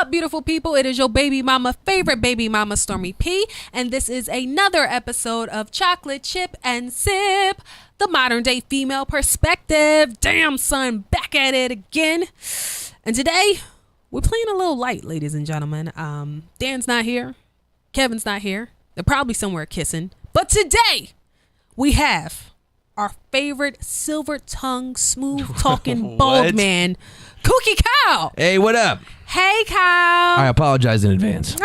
up, beautiful people? It is your baby mama, favorite baby mama, Stormy P. And this is another episode of Chocolate Chip and Sip, the modern day female perspective. Damn, son, back at it again. And today, we're playing a little light, ladies and gentlemen. Dan's not here. Kevin's not here. They're probably somewhere kissing. But today, we have our favorite silver-tongued, smooth-talking, bald man, Kooky Kyle. Hey, what up? Hey, Kyle. I apologize in advance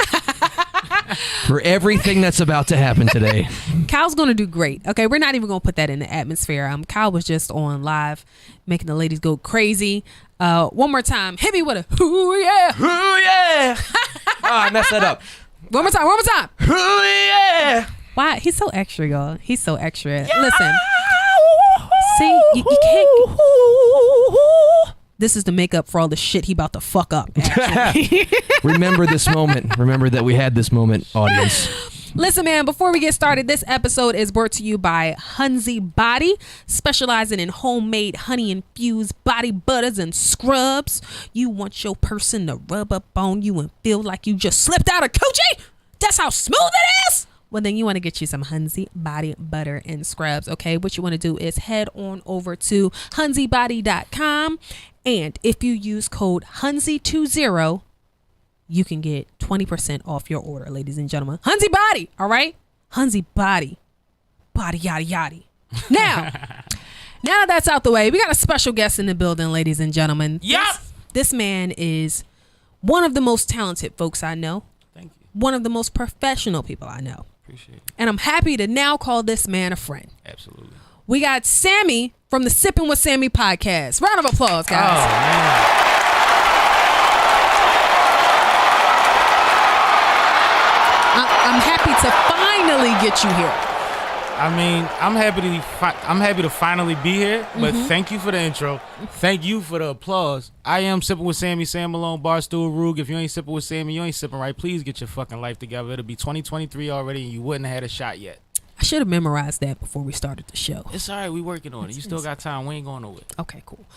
for everything that's about to happen today. Kyle's going to do great. Okay, we're not even going to put that in the atmosphere. Kyle was just on live making the ladies go crazy. One more time. Hit me with a hoo yeah. Hoo yeah. I messed that up. One more time. Hoo yeah. Why? He's so extra, y'all. He's so extra. Yeah. Listen. See, you can't. This is the makeup for all the shit he about to fuck up. Remember this moment. Remember that we had this moment, audience. Listen, man, before we get started, this episode is brought to you by Hunzy Body, specializing in homemade honey-infused body butters and scrubs. You want your person to rub up on you and feel like you just slipped out of coochie? That's how smooth it is? Well, then you want to get you some Hunzy Body Butter and Scrubs, okay? What you want to do is head on over to hunzybody.com, and if you use code HUNZY20, you can get 20% off your order, ladies and gentlemen. Hunzy Body, all right? Hunzy Body. Body, yada, yada. Now that that's out the way, we got a special guest in the building, ladies and gentlemen. Yep. This man is one of the most talented folks I know. Thank you. One of the most professional people I know. Appreciate it. And I'm happy to now call this man a friend. Absolutely. We got Sammie from the Sippin Wit Sammie podcast. Round of applause, guys. Oh, man. I'm happy to finally get you here. I mean, I'm happy to finally be here, but thank you for the intro. Thank you for the applause. I am Sippin Wit Sammie, Sam Malone, Barstool Rug. If you ain't sipping with Sammie, you ain't sipping right. Please get your fucking life together. It'll be 2023 already, and you wouldn't have had a shot yet. I should have memorized that before we started the show. It's all right. We working on it. You still got time. We ain't going nowhere. Okay, cool.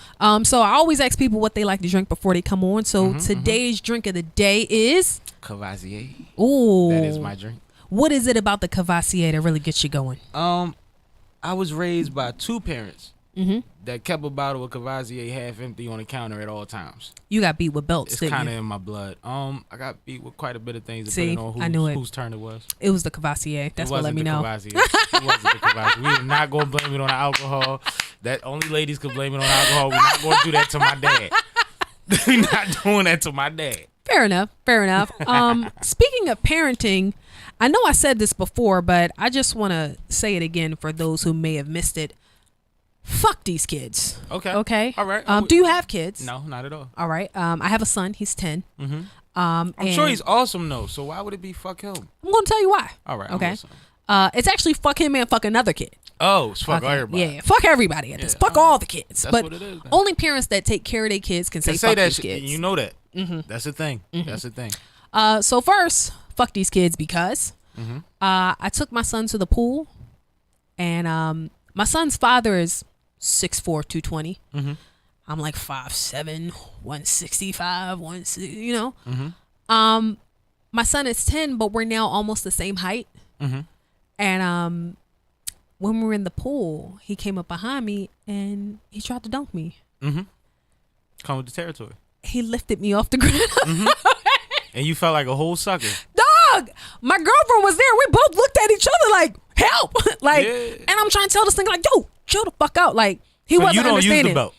So I always ask people what they like to drink before they come on. So today's drink of the day is Cavassier. Ooh, That is my drink. What is it about the Cavassier that really gets you going? I was raised by two parents that kept a bottle of Cavassier half empty on the counter at all times. You got beat with belts, It's didn't kind of you? in my blood. I got beat with quite a bit of things See, depending I knew on it. whose turn it was. It was the Cavassier. That's what let me know. It wasn't the Cavassier. We are not going to blame it on the alcohol. That only ladies could blame it on alcohol. We're not going to do that to my dad. We're not doing that to my dad. Fair enough. Speaking of parenting, I know I said this before, but I just want to say it again for those who may have missed it. Fuck these kids. Okay. All right. Do you have kids? No, not at all. All right. I have a son. He's 10. I'm sure he's awesome though. So why would it be fuck him? I'm going to tell you why. All right. Okay. It's actually fuck him and fuck another kid. Oh, it's fuck Okay. everybody. Yeah, fuck everybody at this. Fuck all the kids. That's but what it is, then. only parents that take care of their kids can say fuck that these shit. kids. You know that. That's the thing. That's the thing. So first, fuck these kids because I took my son to the pool, and my son's father is 6'4", 220. I'm like 5'7", 165, 160. You know. My son is 10, but we're now almost the same height. And when we were in the pool, he came up behind me and he tried to dunk me. Come with the territory. He lifted me off the ground. And you felt like a whole sucker. Dog, my girlfriend was there. We both looked at each other like, help. And I'm trying to tell this thing like, yo, chill the fuck out. Like, he wasn't you don't understanding. use the belt.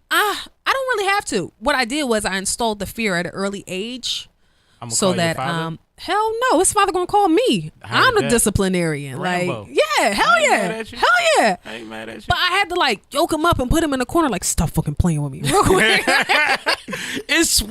I don't really have to. What I did was I installed the fear at an early age. So that hell no, his father gonna call me. I'm the disciplinarian. Rambo. Like, yeah, hell yeah. Hell yeah. I ain't mad at you. But I had to like yoke him up and put him in the corner like, stop fucking playing with me real quick. It's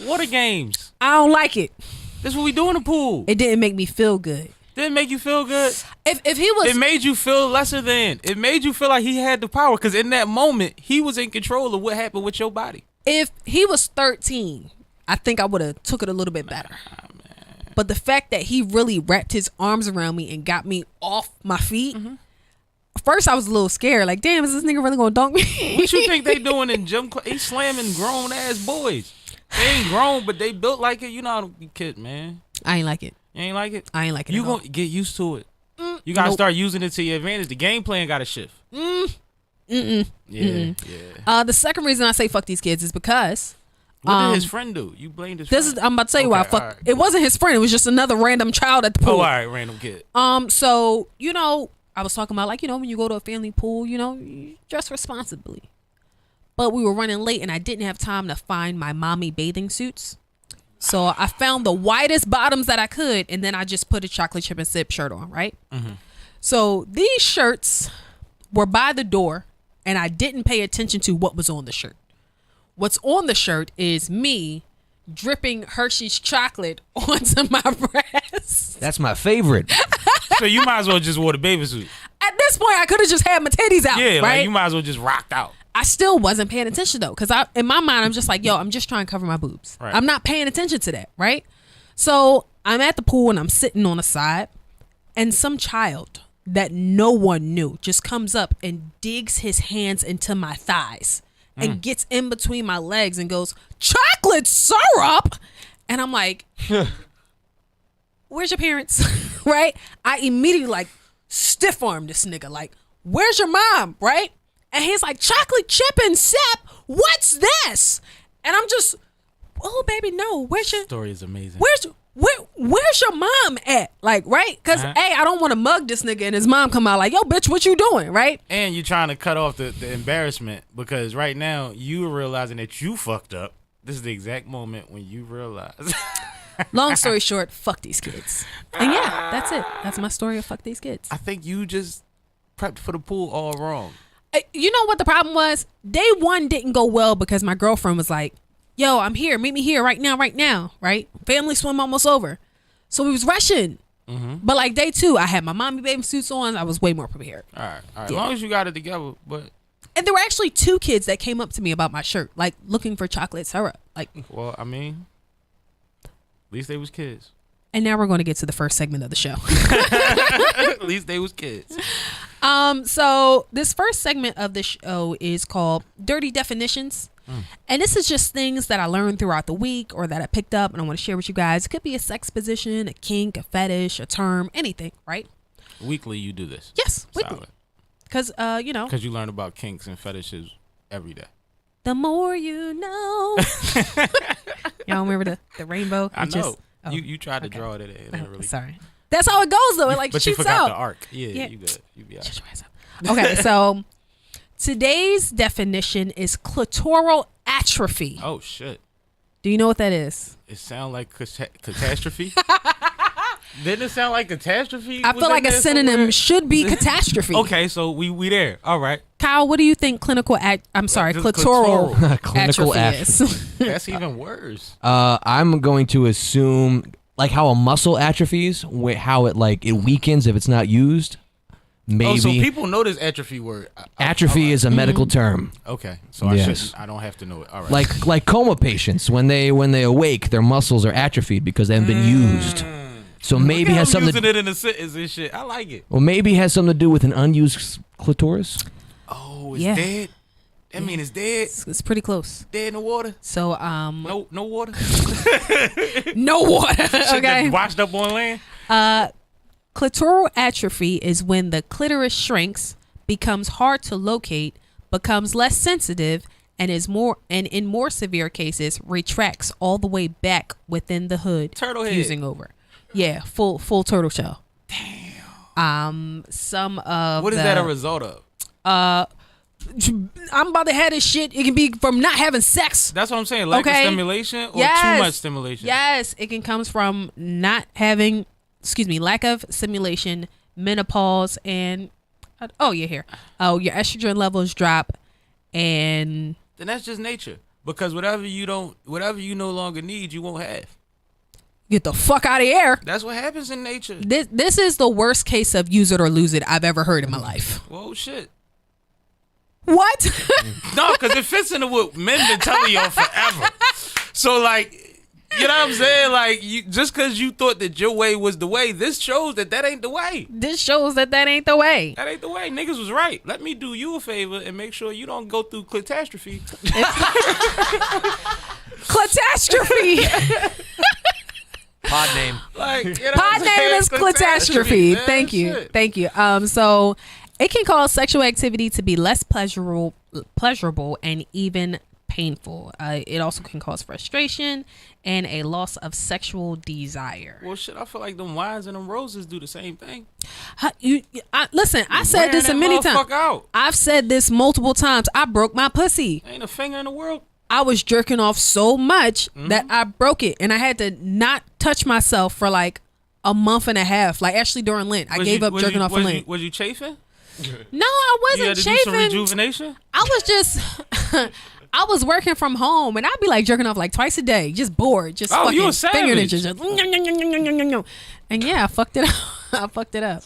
water games. I don't like it. That's what we do in the pool. It didn't make me feel good. Didn't make you feel good. If he was, it made you feel lesser than. It made you feel like he had the power because in that moment he was in control of what happened with your body. If he was 13, I think I would have took it a little bit better. But the fact that he really wrapped his arms around me and got me off my feet. First, I was a little scared. Like, damn, is this nigga really gonna dunk me? What you think they doing in gym class? He's slamming grown ass boys. They ain't grown, but they built like it. You know how to be kid, man. I ain't like it. You ain't like it? I ain't like it. You at all. gonna get used to it. You gotta start using it to your advantage. The game plan gotta shift. Yeah. The second reason I say fuck these kids is because What did his friend do? You blamed his friend. I'm about to tell you why I fuck. Right. It wasn't his friend. It was just another random child at the pool. Oh, all right, random kid. So I was talking about when you go to a family pool, you dress responsibly. But we were running late and I didn't have time to find my mommy bathing suits. So I found the widest bottoms that I could, and then I just put a chocolate chip and sip shirt on, right? Mm-hmm. So these shirts were by the door, and I didn't pay attention to what was on the shirt. What's on the shirt is me dripping Hershey's chocolate onto my breast. That's my favorite. So you might as well just wore the baby suit. At this point, I could have just had my titties out. Yeah, right? like you might as well just rocked out. I still wasn't paying attention though, because in my mind I'm just like, I'm just trying to cover my boobs. Right. I'm not paying attention to that, right? So I'm at the pool and I'm sitting on the side, and some child that no one knew just comes up and digs his hands into my thighs and gets in between my legs and goes, "Chocolate syrup," and I'm like, "Where's your parents?" Right? I immediately stiff arm this nigga, like, "Where's your mom?" Right? And he's like, "Chocolate chip and sip? What's this?" And I'm just, "Oh, baby, no. Where's your Story is amazing. Where's your mom at?" Right? Because I don't want to mug this nigga and his mom come out like, "Yo, bitch, what you doing?" Right? And you're trying to cut off the embarrassment because right now you are realizing that you fucked up. This is the exact moment when you realize. Long story short, fuck these kids. And yeah, that's it. That's my story of fuck these kids. I think you just prepped for the pool all wrong. You know what the problem was? Day one didn't go well because my girlfriend was like, "Yo, I'm here. Meet me here right now. Right? Family swim almost over." So we was rushing. Mm-hmm. But day two, I had my mommy bathing suits on. I was way more prepared. All right. As long as you got it together. And there were actually two kids that came up to me about my shirt, looking for chocolate syrup. Well, I mean, at least they was kids. And now we're going to get to the first segment of the show. At least they was kids. So this first segment of the show is called Dirty Definitions. And this is just things that I learned throughout the week or that I picked up and I want to share with you guys. It could be a sex position, a kink, a fetish, a term, anything, right? Weekly you do this. Yes, weekly. Because, Because you learn about kinks and fetishes every day. The more you know. Y'all remember the rainbow? I know. You tried to draw it. It didn't really. Sorry. That's how it goes, though. It but shoots you forgot out. the arc. Yeah, you good. You be all right. Shut your ass up. Okay, so today's definition is clitoral atrophy. Oh, shit. Do you know what that is? It sounds like catastrophe. Didn't it sound like catastrophe? I feel like a synonym somewhere? should be catastrophe. Okay, so we there. All right. Kyle, what do you think clitoral Clinical atrophy is? That's even worse. I'm going to assume how a muscle atrophies, how it weakens if it's not used. Maybe. Oh, so people know this atrophy word. Atrophy is a medical term. Okay, so I don't have to know it. All right. Like coma patients, when they awake, their muscles are atrophied because they haven't been used. So maybe it has something using it in a sentence and shit. I like it. Well, maybe it has something to do with an unused clitoris. Oh, it's dead. That means it's dead. It's pretty close. Dead in the water. So no water. No water. Okay. Washed up on land. Clitoral atrophy is when the clitoris shrinks, becomes hard to locate, becomes less sensitive, and in more severe cases retracts all the way back within the hood. Turtle head. Fusing over. Yeah, full turtle shell. Damn. Some of what is that a result of? I'm about to have this shit. It can be from not having sex. That's what I'm saying. Lack of stimulation or too much stimulation? Yes, it can come from lack of stimulation, menopause, and your estrogen levels drop, and then that's just nature. Because whatever you no longer need, you won't have. Get the fuck out of here. That's what happens in nature. This is the worst case of use it or lose it I've ever heard in my life. Whoa, shit. What? No, because it fits into what men been telling y'all forever. So, you know what I'm saying? Just because you thought that your way was the way, this shows that ain't the way. This shows that ain't the way. That ain't the way. Niggas was right. Let me do you a favor and make sure you don't go through Clitastrophe. Clitastrophe. Pod name. Like, you know Pod name is Clitastrophe. man. Thank you. Shit. Thank you. So it can cause sexual activity to be less pleasurable and even painful. It also can cause frustration and a loss of sexual desire. Well, shit, I feel like them wines and them roses do the same thing. Listen, I said Wearing this that many times. motherfucker out. I've said this multiple times. I broke my pussy. Ain't a finger in the world. I was jerking off so much that I broke it, and I had to not touch myself for like a month and a half. Like actually during Lent, I gave up jerking off for Lent. Was you chafing? No, I You had wasn't to do some chafing. rejuvenation? I was just, I was working from home, and I'd be like jerking off like twice a day, just bored, just Oh, fucking you a finger savage. ninjas, just, and yeah, I fucked it up. I fucked it up.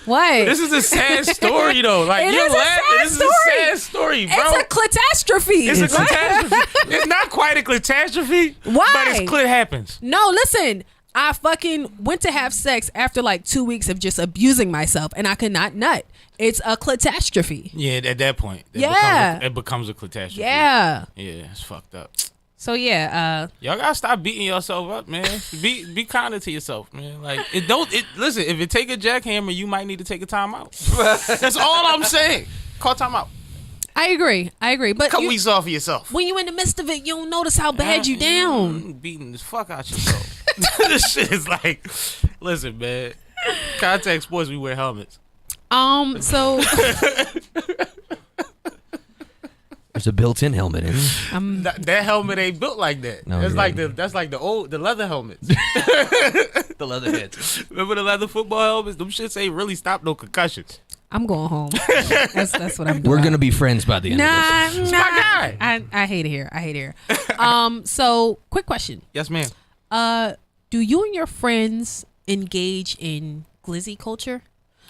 What? This is a sad story, though. Like, It you're is a laughing. sad This story. is a sad story, bro. It's a catastrophe. It's a catastrophe. It's not quite a catastrophe. Why? But it's clit happens. No, listen. I fucking went to have sex after like 2 weeks of just abusing myself, and I could not nut. It's a catastrophe. Yeah, at that point. It becomes a catastrophe. Yeah. Yeah, it's fucked up. So yeah, Y'all gotta stop beating yourself up, man. Be kinder to yourself, man. Like listen, if it take a jackhammer, you might need to take a time out. That's all I'm saying. Call time out. I agree. But Couple weeks off of yourself. when you in the midst of it, you don't notice how bad you down. Beating the fuck out yourself. This shit is like, listen, man. Contact sports, we wear helmets. So There's a built-in helmet in it. That helmet ain't built like that. No, That's you're like right. that's like the leather helmets. The leather heads. Remember the leather football helmets? Them shits ain't really stop no concussions. I'm going home. That's what I'm doing. We're gonna be friends by the end of this. Nah, my guy. I hate it here. So quick question. Yes, ma'am. Do you and your friends engage in glizzy culture?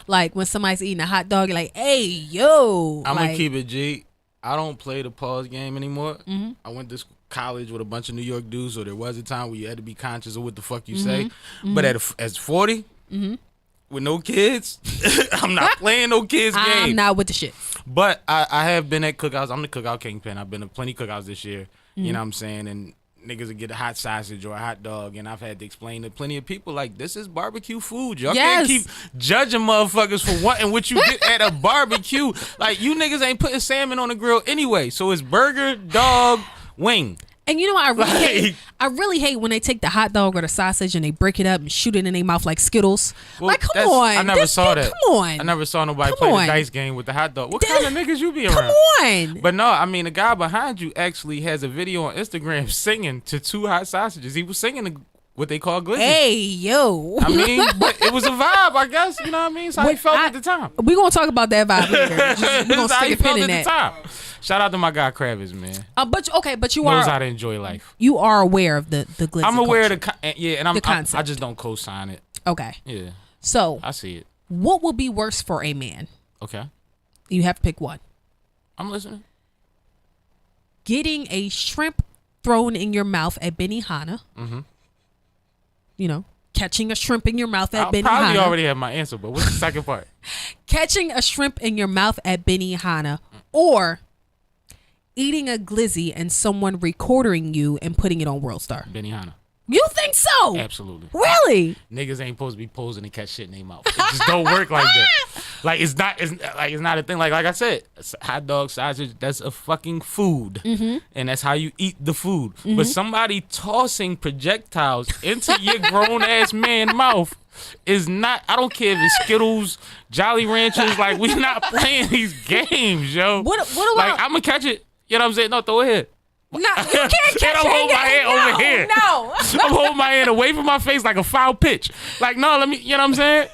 Like when somebody's eating a hot dog, you're like, hey, yo. I'm like, gonna keep it G. I don't play the pause game anymore. Mm-hmm. I went to college with a bunch of New York dudes, so there was a time where you had to be conscious of what the fuck you Mm-hmm. say. But as 40, with no kids, I'm not playing no kids game. I'm not with the shit. But I have been at cookouts. I'm the cookout kingpin. I've been to plenty cookouts this year. You know what I'm saying? And niggas will get a hot sausage or a hot dog, and I've had to explain to plenty of people, like, this is barbecue food. Y'all Yes. can't keep judging motherfuckers for wanting what you get at a barbecue. Like, you niggas ain't putting salmon on the grill anyway. So it's burger, dog, wing. And you know what I really Like- hate? I really hate when they take the hot dog or the sausage and they break it up and shoot it in their mouth like Skittles. Well, like, come that's- on. I never saw that. Come on. I never saw nobody Come play on. the dice game with the hot dog. What kind of niggas you be around? Come on. But no, I mean, the guy behind you actually has a video on Instagram singing to 2 hot sausages. He was singing what they call glizzy. Hey, yo. I mean, but it was a vibe, I guess. You know what I mean? It's how he felt at the time. We're going to talk about that vibe later. We're going to It's how he stick a pin felt in at the that. time. Shout out to my guy Kravis, man. But you Knows how are to enjoy life. you are aware of the glizzy I'm aware culture. of and I concept. just don't co-sign it. Okay. Yeah, So, I see it. what would be worse for a man? Okay, You have to pick one. I'm listening. Getting a shrimp thrown in your mouth at Benihana. Mm-hmm. You know, catching a shrimp in your mouth at I Benihana. probably already have my answer, but what's the second part? Catching a shrimp in your mouth at Benihana, or eating a glizzy and someone recording you and putting it on World Star. Benihana. You think so? Absolutely. Really? Niggas ain't supposed to be posing and catch shit in their mouth. It just don't work like that. Like it's not a thing. Like I said, hot dog, sausage, that's a fucking food, and that's how you eat the food. But somebody tossing projectiles into your grown ass man mouth is not. I don't care if it's Skittles, Jolly Ranchers. Like we not playing these games, yo. What about? Like I'm gonna catch it. You know what I'm saying? No, throw it here. No, you can't catch And I'm holding my hand over here. No, I'm holding my hand away from my face like a foul pitch. Like, no, let me, you know what I'm saying?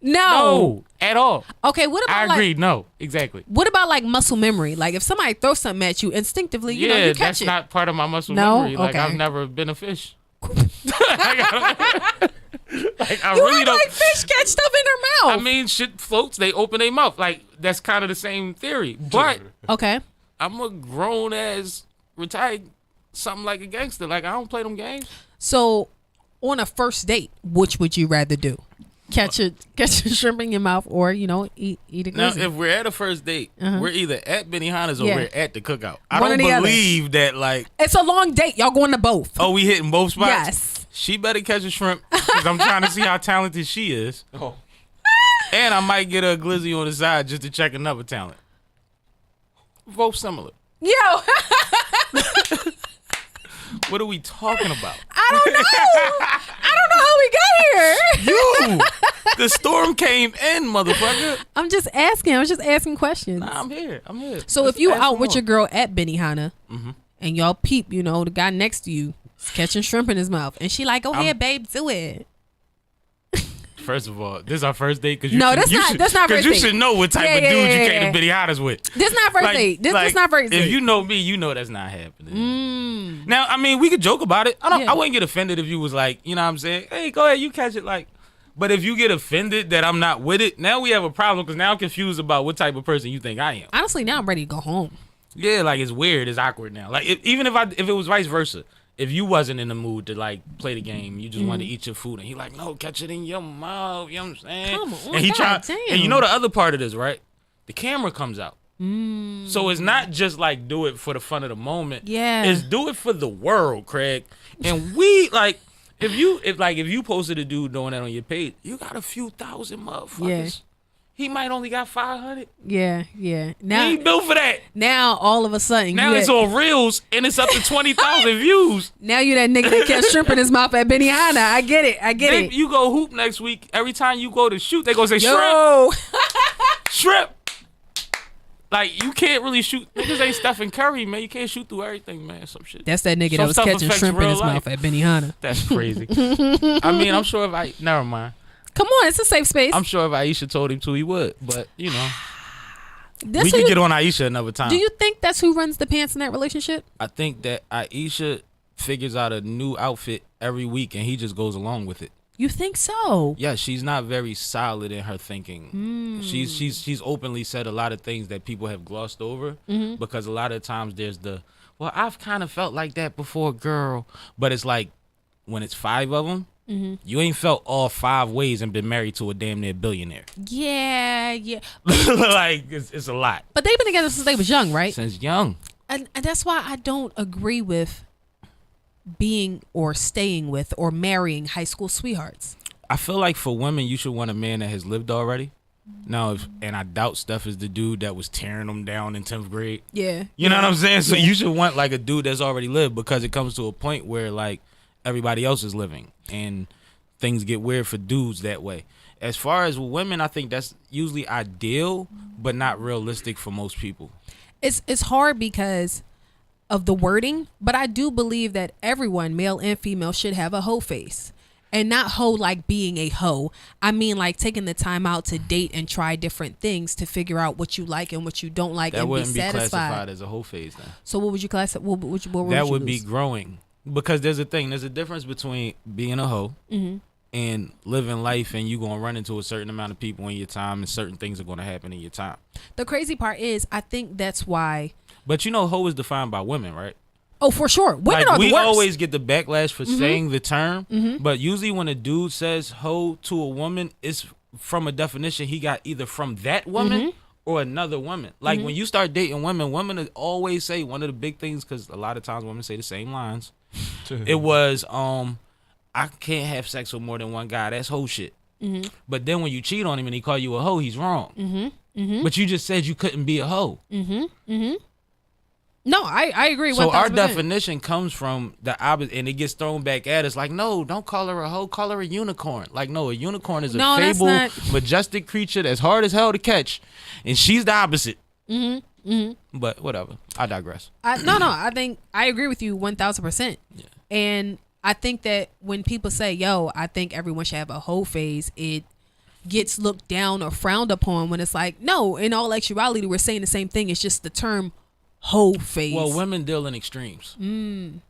no. No, at all. Okay, what I about agree. like? No, exactly. What about like muscle memory? Like if somebody throws something at you instinctively, you know, Yeah, you catch that's it. not part of my muscle No? memory. Like, Okay. I've never been a fish. Like, I You really act don't. like fish catch stuff in their mouth. I mean, shit floats, they open their mouth. Like, that's kind of the same theory. But Okay. I'm a grown ass retired something like a gangster. Like, I don't play them games. So, on a first date, which would you rather do? catch a shrimp in your mouth, or eat a Now, glizzy. if we're at a first date, we're either at Benihana's or Yeah. we're at the cookout. I One don't or the other. believe that, like, It's a long date. Y'all going to both. oh, we hitting both spots? Yes. She better catch a shrimp because I'm trying to see how talented she is. Oh. And I might get her a glizzy on the side just to check another talent. Both similar. Yo, What are we talking about? I don't know how we got here. You! The storm came in, motherfucker. I'm just asking questions. Nah, I'm here. So Let's if you ask out some with more. your girl at Benihana and y'all peep, the guy next to you is catching shrimp in his mouth, and she like, go ahead, babe, do it. First of all, this is our first date because No, that's not first Because you date. should know what type of dude you came to Benihana's with. This not first date. This not first date. If you know me, you know that's not happening. Now, I mean, we could joke about it. I wouldn't get offended if you was like, you know what I'm saying? Hey, go ahead, you catch it. Like, but if you get offended that I'm not with it, now we have a problem because now I'm confused about what type of person you think I am. Honestly, now I'm ready to go home. Yeah, like it's weird, it's awkward now. Like even if it was vice versa. If you wasn't in the mood to like play the game, you just wanted to eat your food, and he like, no, catch it in your mouth. You know what I'm saying? Come on, and he God try, damn. and you know the other part of this, right? The camera comes out, so it's not just like do it for the fun of the moment. Yeah. It's do it for the world, Craig. And we like if you posted a dude doing that on your page, you got a few thousand motherfuckers. Yeah. He might only got 500. Yeah. He Now, ain't built for that. now all of a sudden, Now it's on Reels and it's up to 20,000 views. now you that nigga that catch shrimp in his mouth at Benihana. I get it. Then you go hoop next week. Every time you go to shoot, they gonna say shrimp, Yo. shrimp. Like you can't really shoot. Niggas ain't Stephen Curry, man. You can't shoot through everything, man. Some shit. That's that nigga Some that was stuff catching affects shrimp in real his life. mouth at Benihana. That's crazy. I mean, I'm sure never mind. Come on, it's a safe space. I'm sure if Aisha told him to, he would. But we This could who- get on Aisha another time. Do you think that's who runs the pants in that relationship? I think that Aisha figures out a new outfit every week, and he just goes along with it. You think so? Yeah, she's not very solid in her thinking. She's openly said a lot of things that people have glossed over because a lot of times there's I've kind of felt like that before, girl. But it's like when it's 5 of them, you ain't felt all 5 ways and been married to a damn near billionaire. Yeah. Like it's a lot But they've been together since they was young, right? since young. And that's why I don't agree with being or staying with or marrying high school sweethearts. I feel like for women, you should want a man that has lived already. Now, and I doubt Steph is the dude that was tearing them down in 10th grade. Yeah. You know what I'm saying? So you should want like a dude that's already lived because it comes to a point where like everybody else is living and things get weird for dudes that way. As far as women, I think that's usually ideal, but not realistic for most people. It's hard because of the wording, but I do believe that everyone, male and female, should have a hoe face. And not hoe like being a hoe. I mean like taking the time out to date and try different things to figure out what you like and what you don't like That and be wouldn't be satisfied. classified as a whole phase then. So what would you classify? What would you That would be lose? growing. Because there's a difference between being a hoe and living life, and you gonna run into a certain amount of people in your time, and certain things are gonna happen in your time. The crazy part is, I think that's why. But hoe is defined by women, right? Oh, for sure, women Like are the we worst. always get the backlash for saying the term, but usually when a dude says hoe to a woman, it's from a definition he got either from that woman or another woman. Like when you start dating women always say one of the big things, because a lot of times women say the same lines. It was, I can't have sex with more than one guy. That's hoe shit. But then when you cheat on him and he call you a hoe, he's wrong. But you just said you couldn't be a hoe. No, I agree. So our 1000%. definition comes from the opposite, and it gets thrown back at us like, no, don't call her a hoe, call her a unicorn. Like, no, a unicorn is a No, that's fable, not- majestic creature that's hard as hell to catch, and she's the opposite. But whatever, I digress. I think I agree with you 1000%. And I think that when people say, "Yo, I think everyone should have a hoe phase," it gets looked down or frowned upon. When it's like, no, in all actuality, we're saying the same thing. It's just the term hoe phase. Well, women deal in extremes.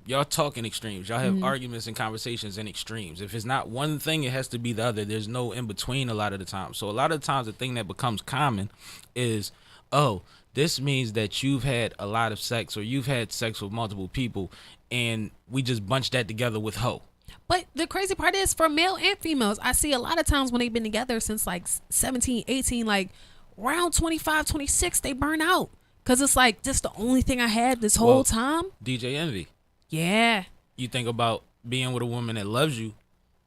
Y'all talk in extremes. Y'all have arguments and conversations in extremes. If it's not one thing, it has to be the other. There's no in between a lot of the time. So a lot of the times, the thing that becomes common is, oh, this means that you've had a lot of sex or you've had sex with multiple people, and we just bunch that together with hoe. But the crazy part is for male and females, I see a lot of times when they've been together since like 17, 18, like around 25, 26, they burn out. Because it's like, this the only thing I had this whole time. DJ Envy. Yeah. You think about being with a woman that loves you,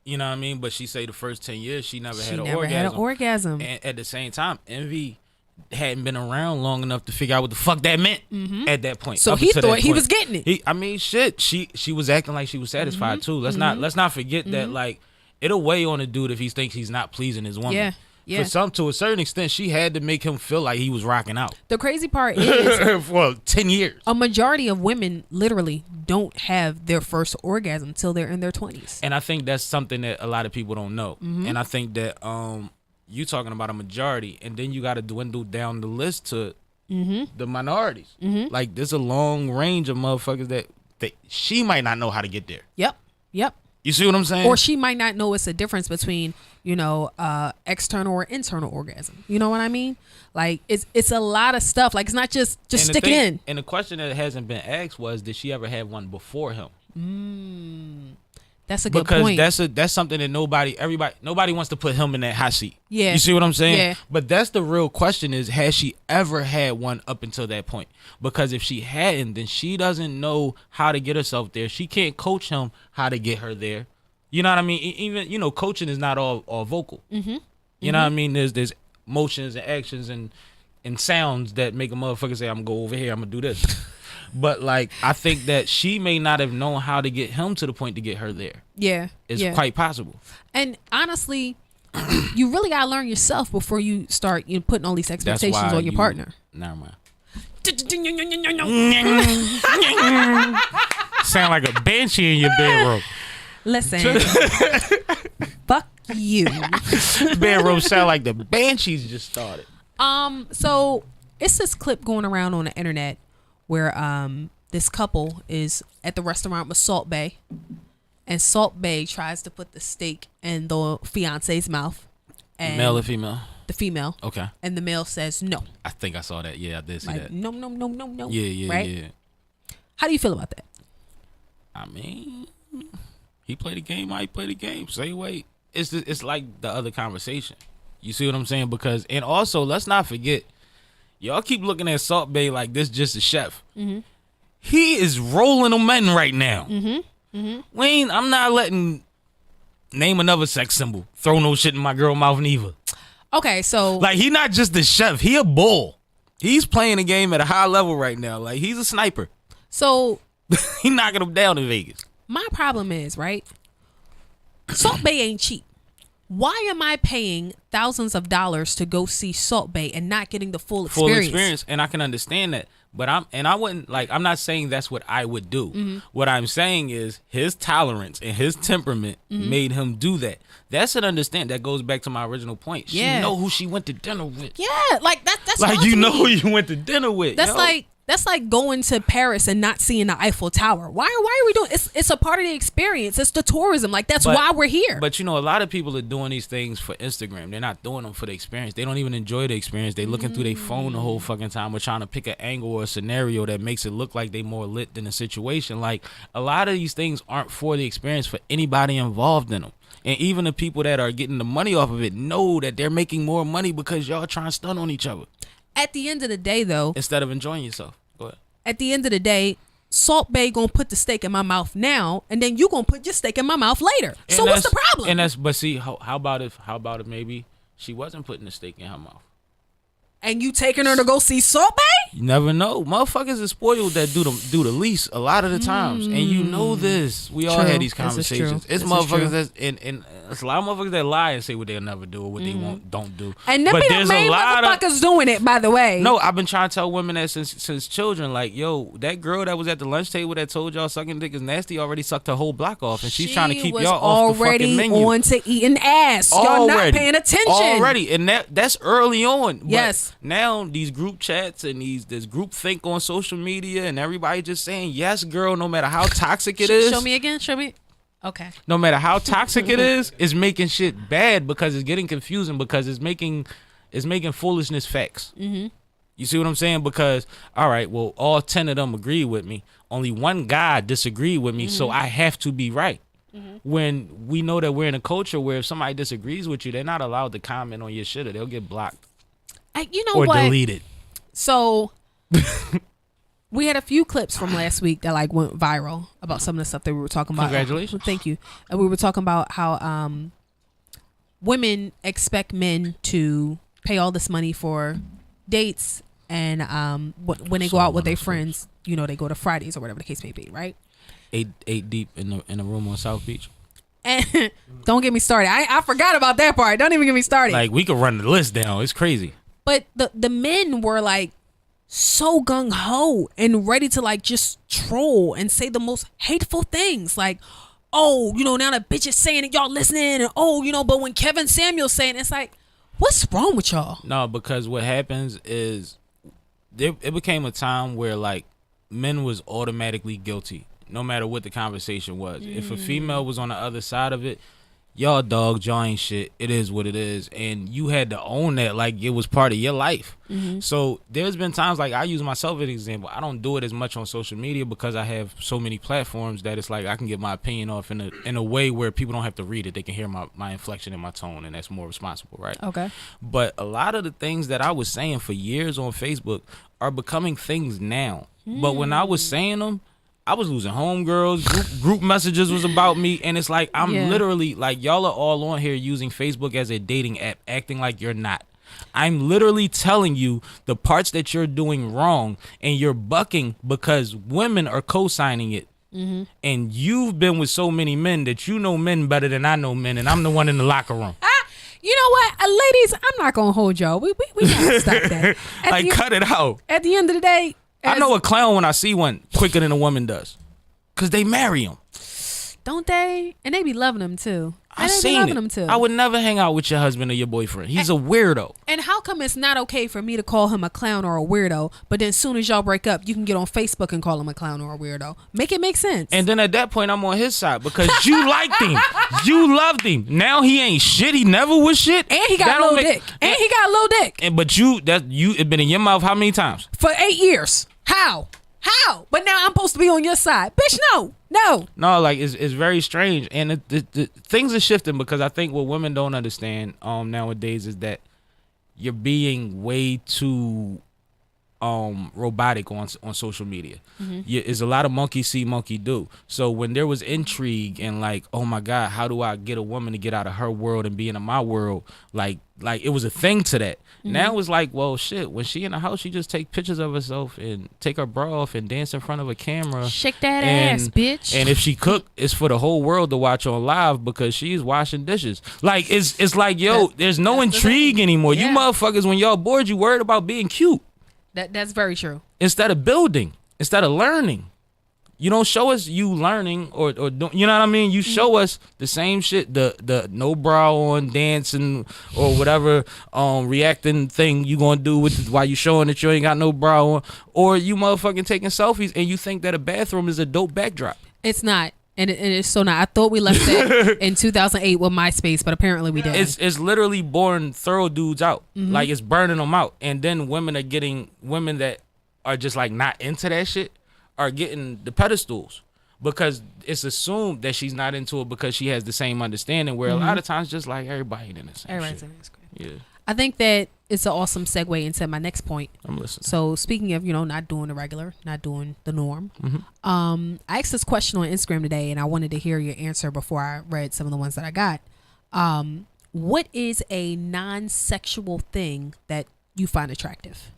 you know what I mean? But she say the first 10 years she never had an orgasm. And at the same time, Envy hadn't been around long enough to figure out what the fuck that meant at that point. So he thought he was getting it. I mean, shit. She was acting like she was satisfied too. Let's not forget that, like, it'll weigh on a dude if he thinks he's not pleasing his woman. Yeah. Yeah. To a certain extent, she had to make him feel like he was rocking out. The crazy part is for 10 years. A majority of women literally don't have their first orgasm until they're in their 20s. And I think that's something that a lot of people don't know. And I think that you talking about a majority, and then you got to dwindle down the list to the minorities. Like, there's a long range of motherfuckers that she might not know how to get there. Yep. You see what I'm saying? Or she might not know it's a difference between, external or internal orgasm. You know what I mean? Like, it's a lot of stuff. Like, it's not just stick it in. And the question that hasn't been asked was, did she ever have one before him? That's a good point. Because that's something that nobody wants to put him in that hot seat. Yeah. You see what I'm saying? Yeah. But that's the real question is, has she ever had one up until that point? Because if she hadn't, then she doesn't know how to get herself there. She can't coach him how to get her there. You know what I mean? Even, coaching is not all vocal. You know what I mean? There's motions and actions and sounds that make a motherfucker say, I'm going to go over here, I'm going to do this. But, like, I think that she may not have known how to get him to the point to get her there. Yeah. It's quite possible. And honestly, you really got to learn yourself before you start putting all these expectations on your partner. Never mind. Sound like a banshee in your bedroom. Listen. Fuck you. Bedroom sound like the banshees just started. So it's this clip going around on the internet where this couple is at the restaurant with Salt Bae, and Salt Bae tries to put the steak in the fiance's mouth. And male or female? The female. Okay. And the male says no. I think I saw that. Yeah, I did see that. No. Yeah. Right? Yeah. How do you feel about that? I mean, he played the game. I play the game. Say wait. It's like the other conversation. You see what I'm saying? Because, and also, let's not forget, y'all keep looking at Salt Bae like this just a chef. He is rolling them men right now. Wayne, I'm not letting name another sex symbol throw no shit in my girl mouth neither. Okay, so like, he not just a chef, he a bull. He's playing the game at a high level right now. Like, he's a sniper. So he knocking them down in Vegas. My problem is, right, Salt Bae ain't cheap. Why am I paying thousands of dollars to go see Salt Bae and not getting the full experience? And I can understand that. But I'm not saying that's what I would do. What I'm saying is his tolerance and his temperament made him do that. That's an understand. That goes back to my original point. She know who she went to dinner with. Yeah, like that's like, you know who you went to dinner with. That's like going to Paris and not seeing the Eiffel Tower. Why are we doing it's a part of the experience. It's the tourism. Like, that's why we're here. But a lot of people are doing these things for Instagram. They're not doing them for the experience. They don't even enjoy the experience. They looking through their phone the whole fucking time. We're trying to pick an angle or a scenario that makes it look like they more lit than the situation. Like, a lot of these things aren't for the experience for anybody involved in them. And even the people that are getting the money off of it know that they're making more money because y'all trying to stun on each other. At the end of the day, though, instead of enjoying yourself. Go ahead. At the end of the day, Salt Bae gonna put the steak in my mouth now, and then you gonna put your steak in my mouth later. So what's the problem? But see, how about if maybe she wasn't putting the steak in her mouth? And you taking her to go see Salt Bae? You never know. Motherfuckers are spoiled that do the least a lot of the times. And you know this. We all had these conversations. It's motherfuckers that's and it's a lot of motherfuckers that lie and say what they'll never do or what they don't do. And them be the main motherfuckers doing it, by the way. No, I've been trying to tell women that since children, like, yo, that girl that was at the lunch table that told y'all sucking dick is nasty already sucked her whole block off, and she's trying to keep y'all off the fucking menu. Already on to eating ass. Y'all not paying attention. Already, and that's early on. Yes. But now these group chats and this group think on social media and everybody just saying yes, girl, no matter how toxic it is. Show me again. Show me. Okay. No matter how toxic it is, it's making shit bad because it's getting confusing because it's making foolishness facts. You see what I'm saying? Because, all right, well, all 10 of them agree with me. Only one guy disagreed with me, so I have to be right. when we know that we're in a culture where if somebody disagrees with you, they're not allowed to comment on your shit or they'll get blocked You know or what? deleted. So we had a few clips from last week that like went viral about some of the stuff that we were talking about. Congratulations. Thank you. And we were talking about how women expect men to pay all this money for dates, and when they go out with their friends, you know, they go to Fridays or whatever the case may be, right? Eight deep in a room on South Beach. And don't get me started. I forgot about that part. Don't even get me started. Like, we could run the list down. It's crazy. But the men were like so gung ho and ready to like just troll and say the most hateful things, like, oh, you know, now the bitch is saying it, y'all listening, and oh, you know, but when Kevin Samuel's saying it, it's like, what's wrong with y'all? No, because what happens is it became a time where like men was automatically guilty no matter what the conversation was. If a female was on the other side of it, y'all dogs, y'all ain't shit. It is what it is. And you had to own that like it was part of your life. So there's been times, like I use myself as an example. I don't do it as much on social media because I have so many platforms that it's like I can get my opinion off in a way where people don't have to read it. They can hear my inflection and my tone, and that's more responsible, right? Okay. But a lot of the things that I was saying for years on Facebook are becoming things now. But when I was saying them, I was losing homegirls. Group messages was about me, and it's like I'm literally like, y'all are all on here using Facebook as a dating app, acting like you're not. I'm literally telling you the parts that you're doing wrong, and you're bucking because women are co-signing it. And you've been with so many men that you know men better than I know men, and I'm the one in the locker room. You know what, ladies, I'm not gonna hold y'all. We gotta stop that. Like, cut it out. At the end of the day, I know a clown when I see one quicker than a woman does, cause they marry him. Don't they? And they be loving them too. I seen it. I would never hang out with your husband or your boyfriend. He's a weirdo. And how come it's not okay for me to call him a clown or a weirdo, but then as soon as y'all break up, you can get on Facebook and call him a clown or a weirdo? Make it make sense. And then at that point, I'm on his side because you liked him. You loved him. Now he ain't shit. He never was shit. And he got low dick. And he got low dick. But it been in your mouth how many times? For 8 years. How? But now I'm supposed to be on your side. Bitch, no. No, like it's very strange, and the things are shifting because I think what women don't understand nowadays is that you're being way too robotic on social media. It's a lot of monkey see, monkey do. So when there was intrigue and like, oh my God, how do I get a woman to get out of her world and be into my world? Like it was a thing to that. Now it's like, well, shit, when she in the house, she just take pictures of herself and take her bra off and dance in front of a camera. Shake that ass, bitch. And if she cook, it's for the whole world to watch on live because she's washing dishes. Like, it's like, yo, there's no intrigue anymore. Yeah. You motherfuckers, when y'all bored, you worried about being cute. That's very true. Instead of building, instead of learning. You don't show us you learning or you know what I mean? You show us the same shit, the no bra on dancing or whatever reacting thing you gonna do with while you showing that you ain't got no bra on, or you motherfucking taking selfies and you think that a bathroom is a dope backdrop. It's not. And it's so not. I thought we left it in 2008 with MySpace, but apparently we didn't. It's literally boring thorough dudes out. Like, it's burning them out. And then women that are just like not into that shit are getting the pedestals because it's assumed that she's not into it because she has the same understanding, where a lot of times just like everybody ain't in the same shit. Yeah. I think that it's an awesome segue into my next point. I'm listening. So speaking of, not doing the regular, not doing the norm, I asked this question on Instagram today, and I wanted to hear your answer before I read some of the ones that I got. What is a non-sexual thing that you find attractive?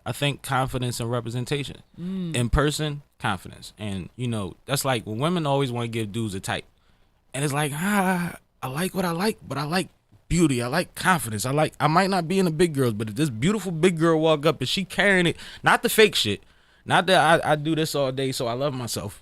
I think confidence and representation. In person, confidence. And, that's like when women always want to give dudes a type. And it's like, I like what I like, but I like beauty. I like confidence. I might not be in the big girls, but if this beautiful big girl walk up and she carrying it, not the fake shit, not that I do this all day so I love myself.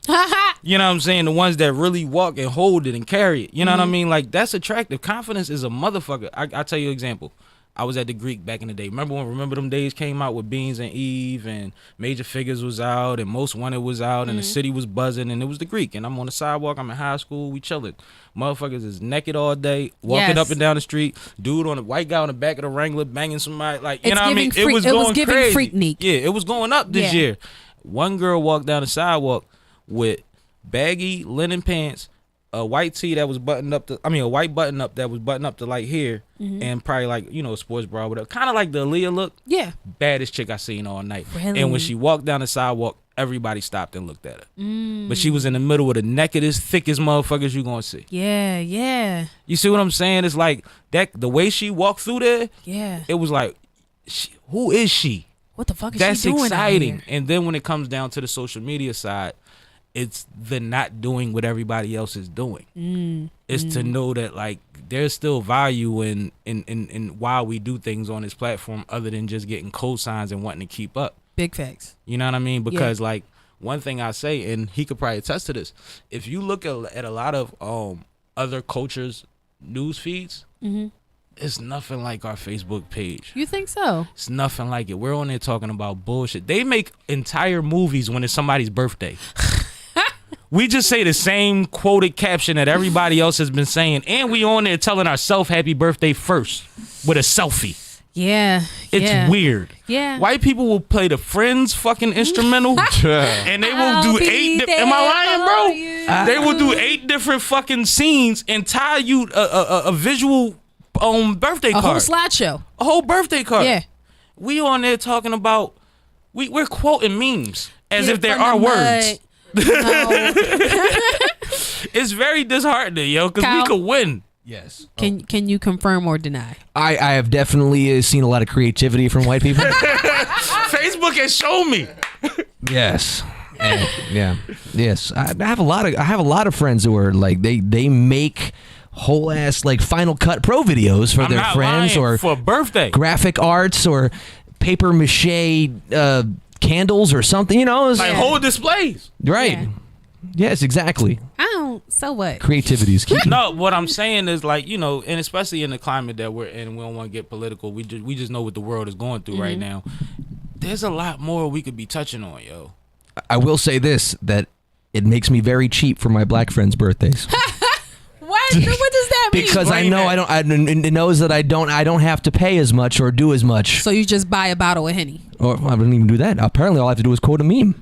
You know what I'm saying? The ones that really walk and hold it and carry it. You know what I mean? Like, that's attractive. Confidence is a motherfucker. I'll tell you an example. I was at the Greek back in the day. Remember them days came out with Beans and Eve, and Major Figures was out, and Most Wanted was out, and the city was buzzing, and it was the Greek. And I'm on the sidewalk. I'm in high school. We chilling. Motherfuckers is naked all day, walking up and down the street. Dude on a white guy on the back of the Wrangler banging somebody. Like, you know what I mean? It was going crazy. Freaknik. Yeah, it was going up this year. One girl walked down the sidewalk with baggy linen pants, a white tee that was buttoned up to, a white button up that was buttoned up to like here, and probably like, a sports bra or whatever. Kind of like the Aaliyah look. Yeah. Baddest chick I seen all night. Really? And when she walked down the sidewalk, everybody stopped and looked at her. But she was in the middle of the nakedest, thickest motherfuckers you gonna see. Yeah, yeah. You see what I'm saying? It's like that, the way she walked through there, Yeah. it was like, who is she? What the fuck is That's she doing exciting. out here? And then when it comes down to the social media side, it's the not doing what everybody else is doing. It's to know that like there's still value in why we do things on this platform other than just getting cosigns and wanting to keep up. Big facts. You know what I mean? Because like one thing I say, and he could probably attest to this, if you look at a lot of other cultures' news feeds, it's nothing like our Facebook page. You think so? It's nothing like it. We're on there talking about bullshit. They make entire movies when it's somebody's birthday. We just say the same quoted caption that everybody else has been saying, and we on there telling ourselves happy birthday first with a selfie. Yeah. It's weird. Yeah. White people will play the Friends fucking instrumental, and they will do am I lying, bro? They will do 8 different fucking scenes and tie you a visual birthday card. A whole slideshow. A whole birthday card. Yeah. We on there talking about, we're quoting memes as if there are from the words. mud. No. It's very disheartening, yo, because we Kyle? could win. Yes. Can you confirm or deny? I have definitely seen a lot of creativity from white people. Facebook has shown me. Yes. Yeah. Yes. I have a lot of friends who are like they make whole ass like Final Cut Pro videos for I'm their not friends lying, or for a birthday. graphic arts or paper mache candles or something, it's Like whole displays. right. Yeah. Yes, exactly. I don't. So what? Creativity is key. No, what I'm saying is like, and especially in the climate that we're in, we don't want to get political. We just know what the world is going through right now. There's a lot more we could be touching on, yo. I will say this, that it makes me very cheap for my black friends' birthdays. What? What does that mean? Because I Explain know that. it knows that I don't have to pay as much or do as much. So you just buy a bottle of Henny. Or I don't even do that. Apparently, all I have to do is quote a meme.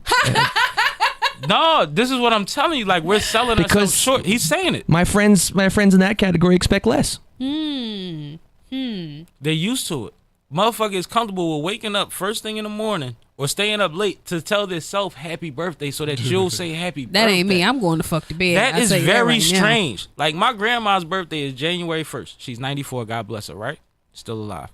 No, this is what I'm telling you. Like, we're selling Because- ourselves short. He's saying it. My friends in that category expect less. They're used to it. Motherfucker is comfortable with waking up first thing in the morning or staying up late to tell their self happy birthday so that you'll say happy birthday. That ain't me. I'm going to fuck the bed. That I'll is tell you very right now. strange. Like, my grandma's birthday is January 1st. She's 94. God bless her, right? Still alive.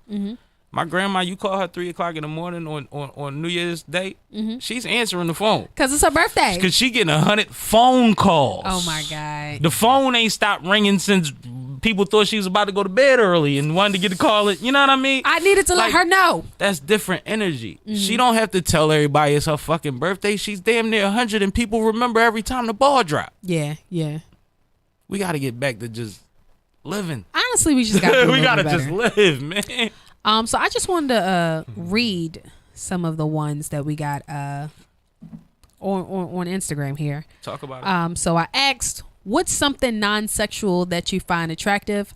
My grandma, you call her 3 o'clock in the morning on New Year's Day, she's answering the phone. Cause it's her birthday. Because she getting 100 phone calls. Oh my god. The phone ain't stopped ringing since people thought she was about to go to bed early and wanted to get to call it. You know what I mean? I needed to Like, let her know. That's different energy. She don't have to tell everybody it's her fucking birthday. She's damn near 100 and people remember every time the ball drop. Yeah, yeah. We got to get back to just living. Honestly, we just got. We got to just live, man. So I just wanted to read some of the ones that we got on Instagram here. Talk about it. So I asked, what's something non-sexual that you find attractive?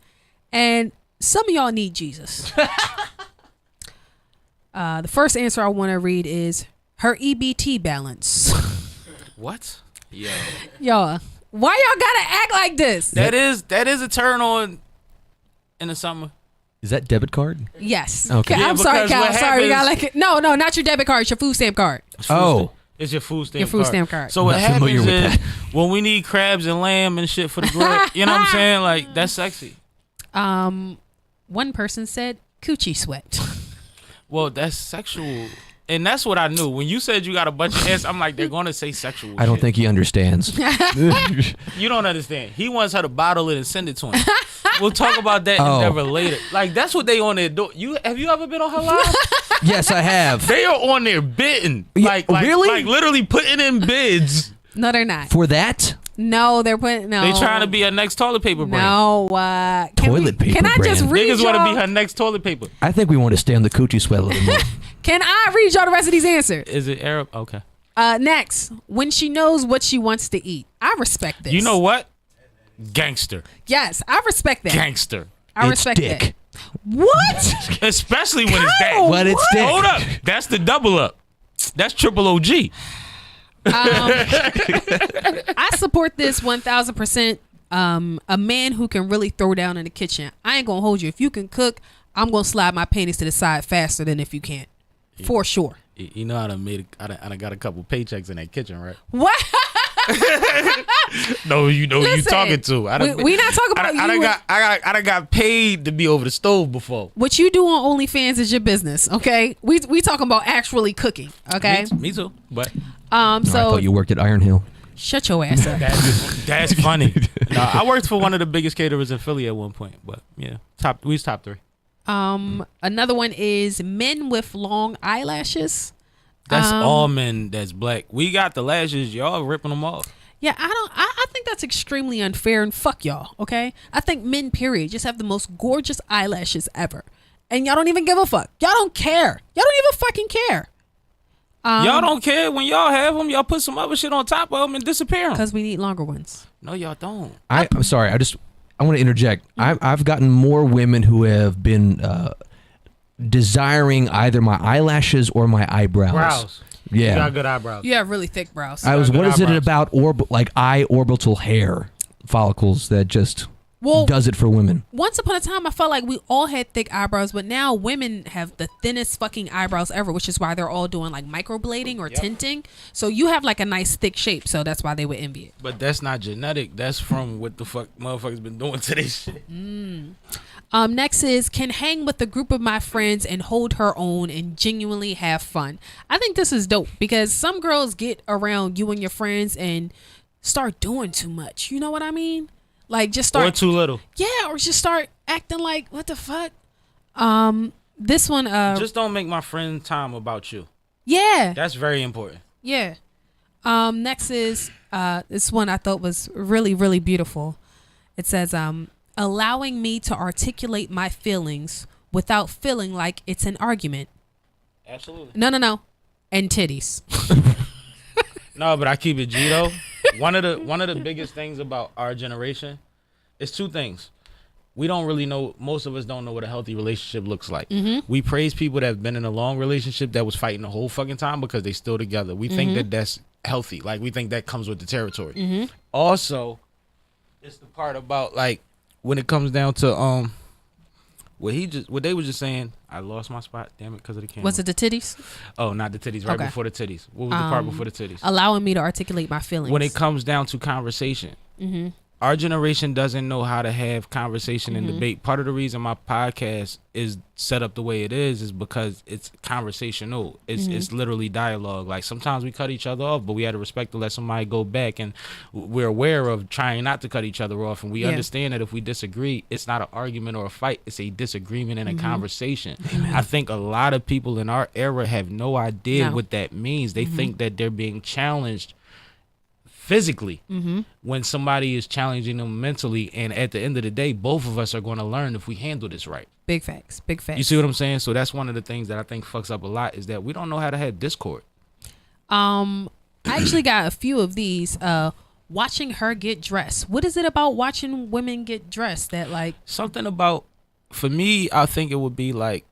And some of y'all need Jesus. The first answer I want to read is her EBT balance. What? Yeah. Y'all, why y'all gotta act like this? That is a turn on in the summer. Is that debit card? Yes. Okay. Okay, Yeah, I'm sorry, because Cal. what Sorry, we got happens- like no, not your debit card. It's your food stamp card. It's your food stamp Your food card. stamp card. So what Not happens familiar with is that. when we need crabs and lamb and shit for the grill, you know what I'm saying? Like, that's sexy. One person said coochie sweat. Well, that's sexual. And that's what I knew. When you said you got a bunch of ass, I'm like, they're going to say sexual I don't shit. think he understands. You don't understand. He wants her to bottle it and send it to him. We'll talk about that endeavor later. Like, that's what they on there do. Have you ever been on her live? Yes, I have. They are on there bidding. Yeah, Like, really? Like, literally putting in bids. No, they're not. For that? No, they're putting no. They trying to be a next toilet paper brand. No, Toilet paper Can I just brand. read Niggas want to y'all? be her next toilet paper. I think we want to stay on the coochie sweat a little more. Can I read y'all the rest of these answers? Is it Arab? Okay. Next, when she knows what she wants to eat, I respect this. You know what? Gangster. Yes, I respect that. Gangster. I It's respect dick. that. What? Especially when it's Kyle, that. But it's dick. Hold up. That's the double up. That's triple OG. I support this 1,000%. a man who can really throw down in the kitchen. I ain't gonna hold you. If you can cook, I'm gonna slide my panties to the side faster than if you can't. For sure. You know I done got a couple paychecks in that kitchen, right? What? No, you know who you Listen, talking to. we not talking about you. I done got paid to be over the stove before. What you do on OnlyFans is your business, okay? We talking about actually cooking, okay? Me too. But So I thought you worked at Iron Hill. shut your ass up. that's funny. No, I worked for one of the biggest caterers in Philly at one point. But yeah, we was top 3. Another one is men with long eyelashes. That's all men that's black. We got the lashes, y'all ripping them off. Yeah, I think that's extremely unfair and fuck y'all, okay? I think men, period, just have the most gorgeous eyelashes ever. And y'all don't even give a fuck. Y'all don't care. Y'all don't even fucking care. Y'all don't care when y'all have them. Y'all put some other shit on top of them and disappear them. Because we need longer ones. No, y'all don't. I'm sorry. I want to interject. I've gotten more women who have been desiring either my eyelashes or my eyebrows. Brows. Yeah. You got good eyebrows. You have really thick brows. What is it eyebrows. about eye orbital hair follicles that just does it for women? Once upon a time, I felt like we all had thick eyebrows, but now women have the thinnest fucking eyebrows ever, which is why they're all doing like microblading or tinting. So you have like a nice thick shape, so that's why they would envy it. But that's not genetic. That's from what the fuck motherfuckers been doing to this shit. Next is can hang with a group of my friends and hold her own and genuinely have fun. I think this is dope because some girls get around you and your friends and start doing too much. You know what I mean? Like just start Or too little. Yeah, or just start acting like what the fuck. This one Just don't make my friend time about you. yeah. That's very important. Yeah. Next is this one I thought was really, really beautiful. It says, allowing me to articulate my feelings without feeling like it's an argument. Absolutely. No. And titties. No, but I keep it G though. One of the biggest things about our generation is 2 things. We don't really know. Most of us don't know what a healthy relationship looks like. We praise people that have been in a long relationship that was fighting the whole fucking time because they still together. We think that that's healthy. Like we think that comes with the territory. Also, it's the part about like when it comes down to what they was just saying. I lost my spot. Damn it, because of the camera. Was it the titties? Oh, not the titties. Right Okay. before the titties. What was the part before the titties? Allowing me to articulate my feelings. When it comes down to conversation, our generation doesn't know how to have conversation and debate. Part of the reason my podcast is set up the way it is because it's conversational. It's literally dialogue. Like sometimes we cut each other off, but we had to respect to let somebody go back, and we're aware of trying not to cut each other off, and we understand that if we disagree, it's not an argument or a fight. It's a disagreement and a conversation. I think a lot of people in our era have no idea what that means. They think that they're being challenged physically when somebody is challenging them mentally, and at the end of the day both of us are going to learn if we handle this right. Big facts. You see what I'm saying? So that's one of the things that I think fucks up a lot is that we don't know how to have discord. I actually got a few of these. Watching her get dressed. What is it about watching women get dressed that like Something about, for me, I think it would be like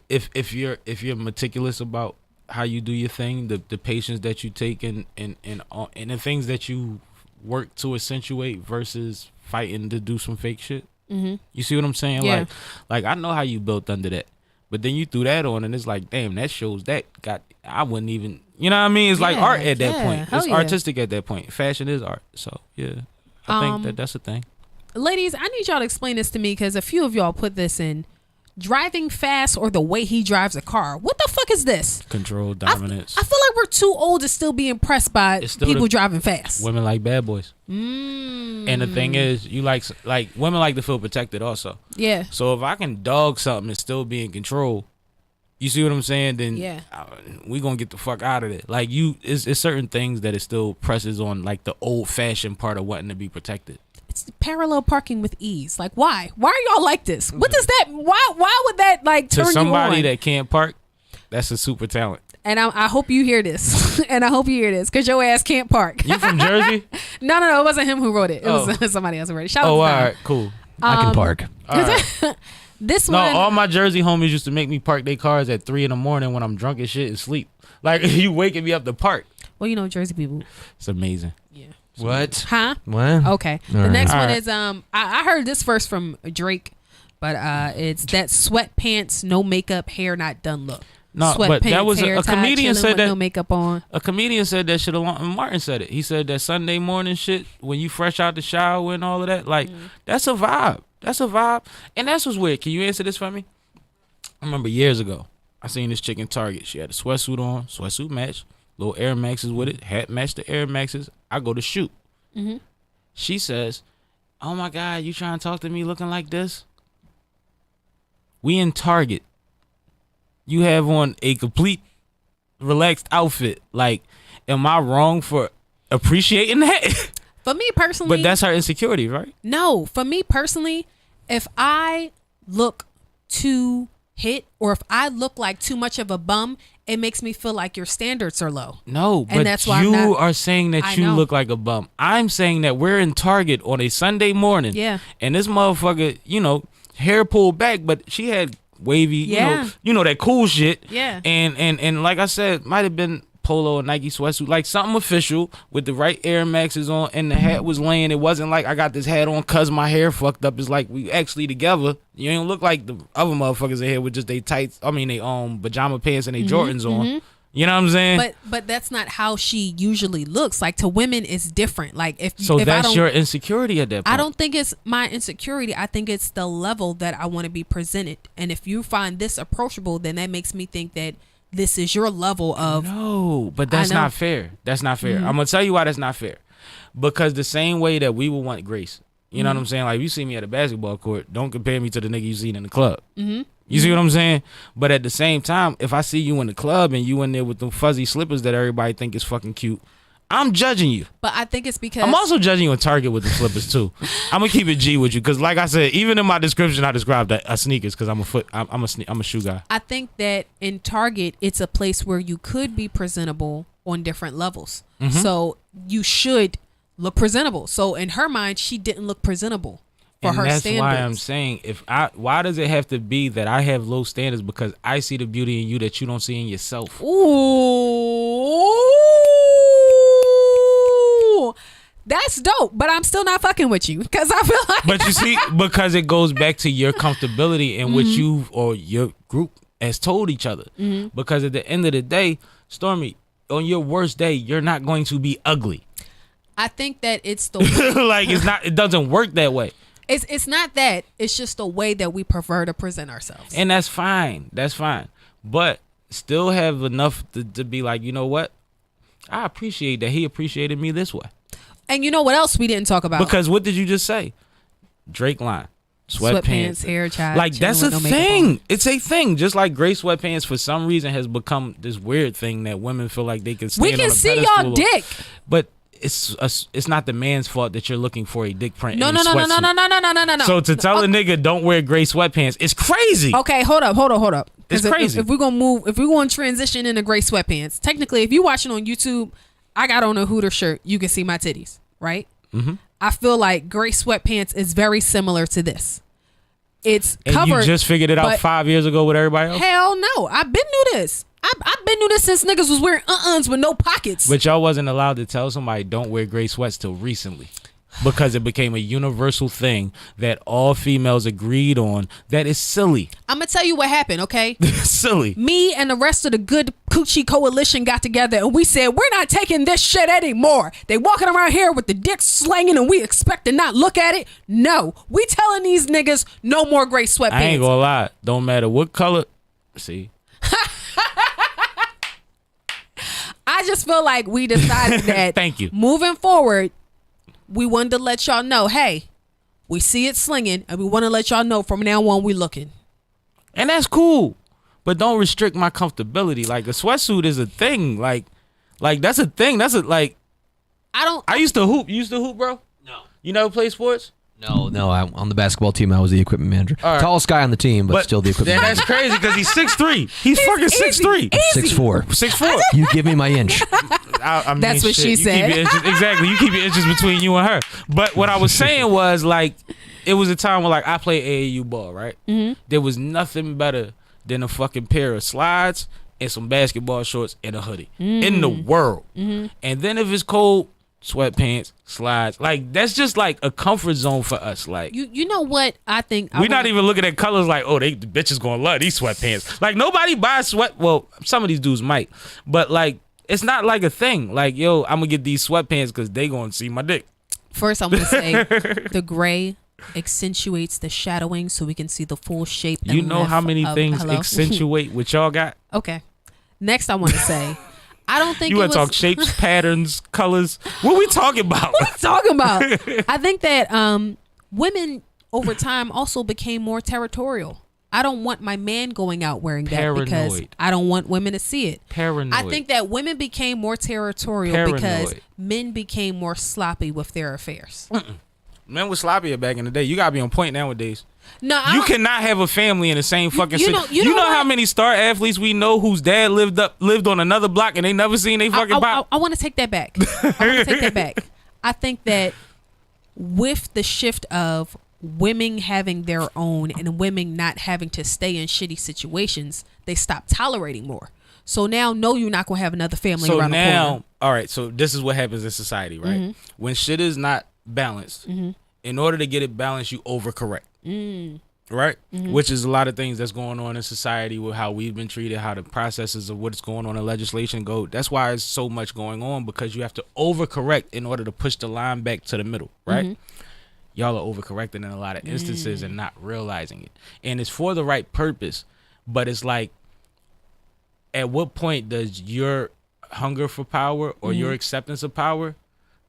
if you're meticulous about how you do your thing, the patience that you take and the things that you work to accentuate versus fighting to do some fake shit. You see what I'm saying? Yeah. Like I know how you built under that, but then you threw that on and it's like, damn, that shows that I wouldn't even, you know what I mean? It's like art at that point. It's artistic at that point. Fashion is art. So yeah, I think that's a thing. Ladies, I need y'all to explain this to me because a few of y'all put this in. Driving fast or the way he drives a car. What the fuck is this? Control, dominance. I feel like we're too old to still be impressed by people driving fast. Women like bad boys. And the thing is, you like women like to feel protected also. Yeah. So if I can dog something and still be in control, you see what I'm saying? Then we gonna get the fuck out of it. Like it's certain things that it still presses on, like the old fashioned part of wanting to be protected. It's parallel parking with ease. Like why? Why are y'all like this? What does that? Why would that like turn to somebody you on? that can't park? That's a super talent. And I hope you hear this. And I hope you hear this because your ass can't park. You from Jersey? No. It wasn't him who wrote it. It was somebody else who wrote it. Shout out to all them. right, cool. I can park. All right. This No, one. all my Jersey homies used to make me park their cars at 3 a.m. when I'm drunk as shit and sleep. Like you waking me up to park. Well, you know Jersey people. It's amazing. Yeah. What? Huh? What? Okay. All The right. next All one right. is I heard this first from Drake, but it's that sweatpants, no makeup, hair not done look. No, but that was hair a tied, comedian chilling said with that. no makeup on. A comedian said that shit along. Martin said it. He said that Sunday morning shit, when you fresh out the shower and all of that, like, that's a vibe. That's a vibe. And that's what's weird. Can you answer this for me? I remember years ago, I seen this chick in Target. She had a sweatsuit on, sweatsuit match, little Air Maxes with it, hat matched the Air Maxes. I go to shoot. She says, "Oh my God, you trying to talk to me looking like this?" We in Target. You have on a complete relaxed outfit. Like, am I wrong for appreciating that? For me personally, But that's her insecurity, right? no. For me personally, if I look too hit or if I look like too much of a bum, it makes me feel like your standards are low. No, And but that's why I'm you not- are saying that I you know. look like a bum. I'm saying that we're in Target on a Sunday morning. Yeah. And this motherfucker, hair pulled back, but she had wavy, Yeah. you know that cool shit. Yeah. And like I said, might have been polo or Nike sweatsuit, like something official with the right Air Maxes on, and the hat was laying. It wasn't like I got this hat on cause my hair fucked up. It's like we actually together. You don't look like the other motherfuckers in here with just they tights. I mean, they pajama pants and they Jordans on. You know what I'm saying? But that's not how she usually looks. Like to women, it's different. Like if So if I that's don't, your insecurity at that point. I don't think it's my insecurity. I think it's the level that I want to be presented. And if you find this approachable, then that makes me think that this is your level of. No, but that's I know. not fair. That's not fair. I'm gonna tell you why that's not fair. Because the same way that we would want grace, you know what I'm saying? Like, if you see me at a basketball court, don't compare me to the nigga you seen in the club. You see what I'm saying? But at the same time, if I see you in the club and you in there with them fuzzy slippers that everybody think is fucking cute, I'm judging you. But I think it's because I'm also judging you in Target with the slippers too. I'm gonna keep it G with you because, like I said, even in my description, I described that a sneakers because I'm a shoe guy. I think that in Target, it's a place where you could be presentable on different levels. So you should look presentable. So in her mind, she didn't look presentable for And her that's standards. why I'm saying, why does it have to be that I have low standards because I see the beauty in you that you don't see in yourself? Ooh, that's dope. But I'm still not fucking with you because I feel like. But you see, because it goes back to your comfortability in which you or your group has told each other. Because at the end of the day, Stormy, on your worst day, you're not going to be ugly. I think that it's the Like it doesn't work that way. it's not that, it's just the way that we prefer to present ourselves. And that's fine. That's fine. But still have enough to be like, you know what? I appreciate that he appreciated me this way. And you know what else we didn't talk about? Because what did you just say? Drake line. Sweatpants. hair tie. Like, that's a chilling with no makeup thing. on. It's a thing. Just like gray sweatpants for some reason has become this weird thing that women feel like they can stand We on can a see pedestal. y'all dick. But it's not the man's fault that you're looking for a dick print No, in a no, no, no, no, sweatsuit. no, no, no, no, no, no. So to tell a nigga don't wear gray sweatpants, it's crazy. Okay, hold up. 'Cause It's crazy. If we're gonna transition into gray sweatpants, technically, if you're watching on YouTube, I got on a Hooter shirt. You can see my titties, right? I feel like gray sweatpants is very similar to this. It's And covered. you just figured it out but 5 years ago with everybody else? Hell no, I've been knew this. I've been knew this since niggas was wearing uns with no pockets. But y'all wasn't allowed to tell somebody don't wear gray sweats till recently. Because it became a universal thing that all females agreed on. That is silly. I'm gonna tell you what happened, okay? Silly. Me and the rest of the good coochie coalition got together and we said, we're not taking this shit anymore. They walking around here with the dick slanging and we expect to not look at it. No, we telling these niggas no more gray sweatpants. I ain't gonna lie. Don't matter what color. See? I just feel like we decided that Thank you. moving forward, we wanted to let y'all know, hey, we see it slinging and we want to let y'all know from now on we looking. And that's cool. But don't restrict my comfortability. Like, a sweatsuit is a thing. Like that's a thing. I used to hoop. You used to hoop, bro? No. You never play sports? No. On the basketball team, I was the equipment manager. All right. Tallest guy on the team, but still the equipment Then manager. that's crazy because he's 6'3". He's fucking 6'3". 6'4". 6'4". You give me my inch. I mean, That's what she you keep said. your inches- exactly. You keep your inches between you and her. But what I was saying was, like, it was a time where, like, I played AAU ball, right? There was nothing better than a fucking pair of slides and some basketball shorts and a hoodie in the world. And then if it's cold, sweatpants, slides. Like that's just like a comfort zone for us. Like you know what I think? We're not even looking at colors like, oh, the bitches gonna love these sweatpants. Like nobody buys sweat. Well, some of these dudes might, but like it's not like a thing. Like yo, I'm gonna get these sweatpants because they gonna see my dick. First, I'm gonna say the gray accentuates the shadowing so we can see the full shape. And You know how many things accentuate what y'all got? Okay. Next, I want to say, I don't think you want to talk shapes, patterns, colors. What we talking about? What are we talking about? I think that women over time also became more territorial. I don't want my man going out wearing that because I don't want women to see it. Paranoid. I think that women became more territorial because men became more sloppy with their affairs. Men was sloppier back in the day. You gotta be on point nowadays. No, you cannot have a family in the same fucking city. You know how many star athletes we know whose dad lived on another block and they never seen they fucking pop? I want to take that back. I think that with the shift of women having their own and women not having to stay in shitty situations, they stop tolerating more. So now, no, you're not gonna have another family around the corner. All right. So this is what happens in society, right? Mm-hmm. When shit is not balanced, in order to get it balanced, you overcorrect. Right? Which is a lot of things that's going on in society with how we've been treated, how the processes of what's going on in legislation go. That's why there's so much going on, because you have to overcorrect in order to push the line back to the middle, right? Y'all are overcorrecting in a lot of instances and not realizing it. And it's for the right purpose, but it's like, at what point does your hunger for power or your acceptance of power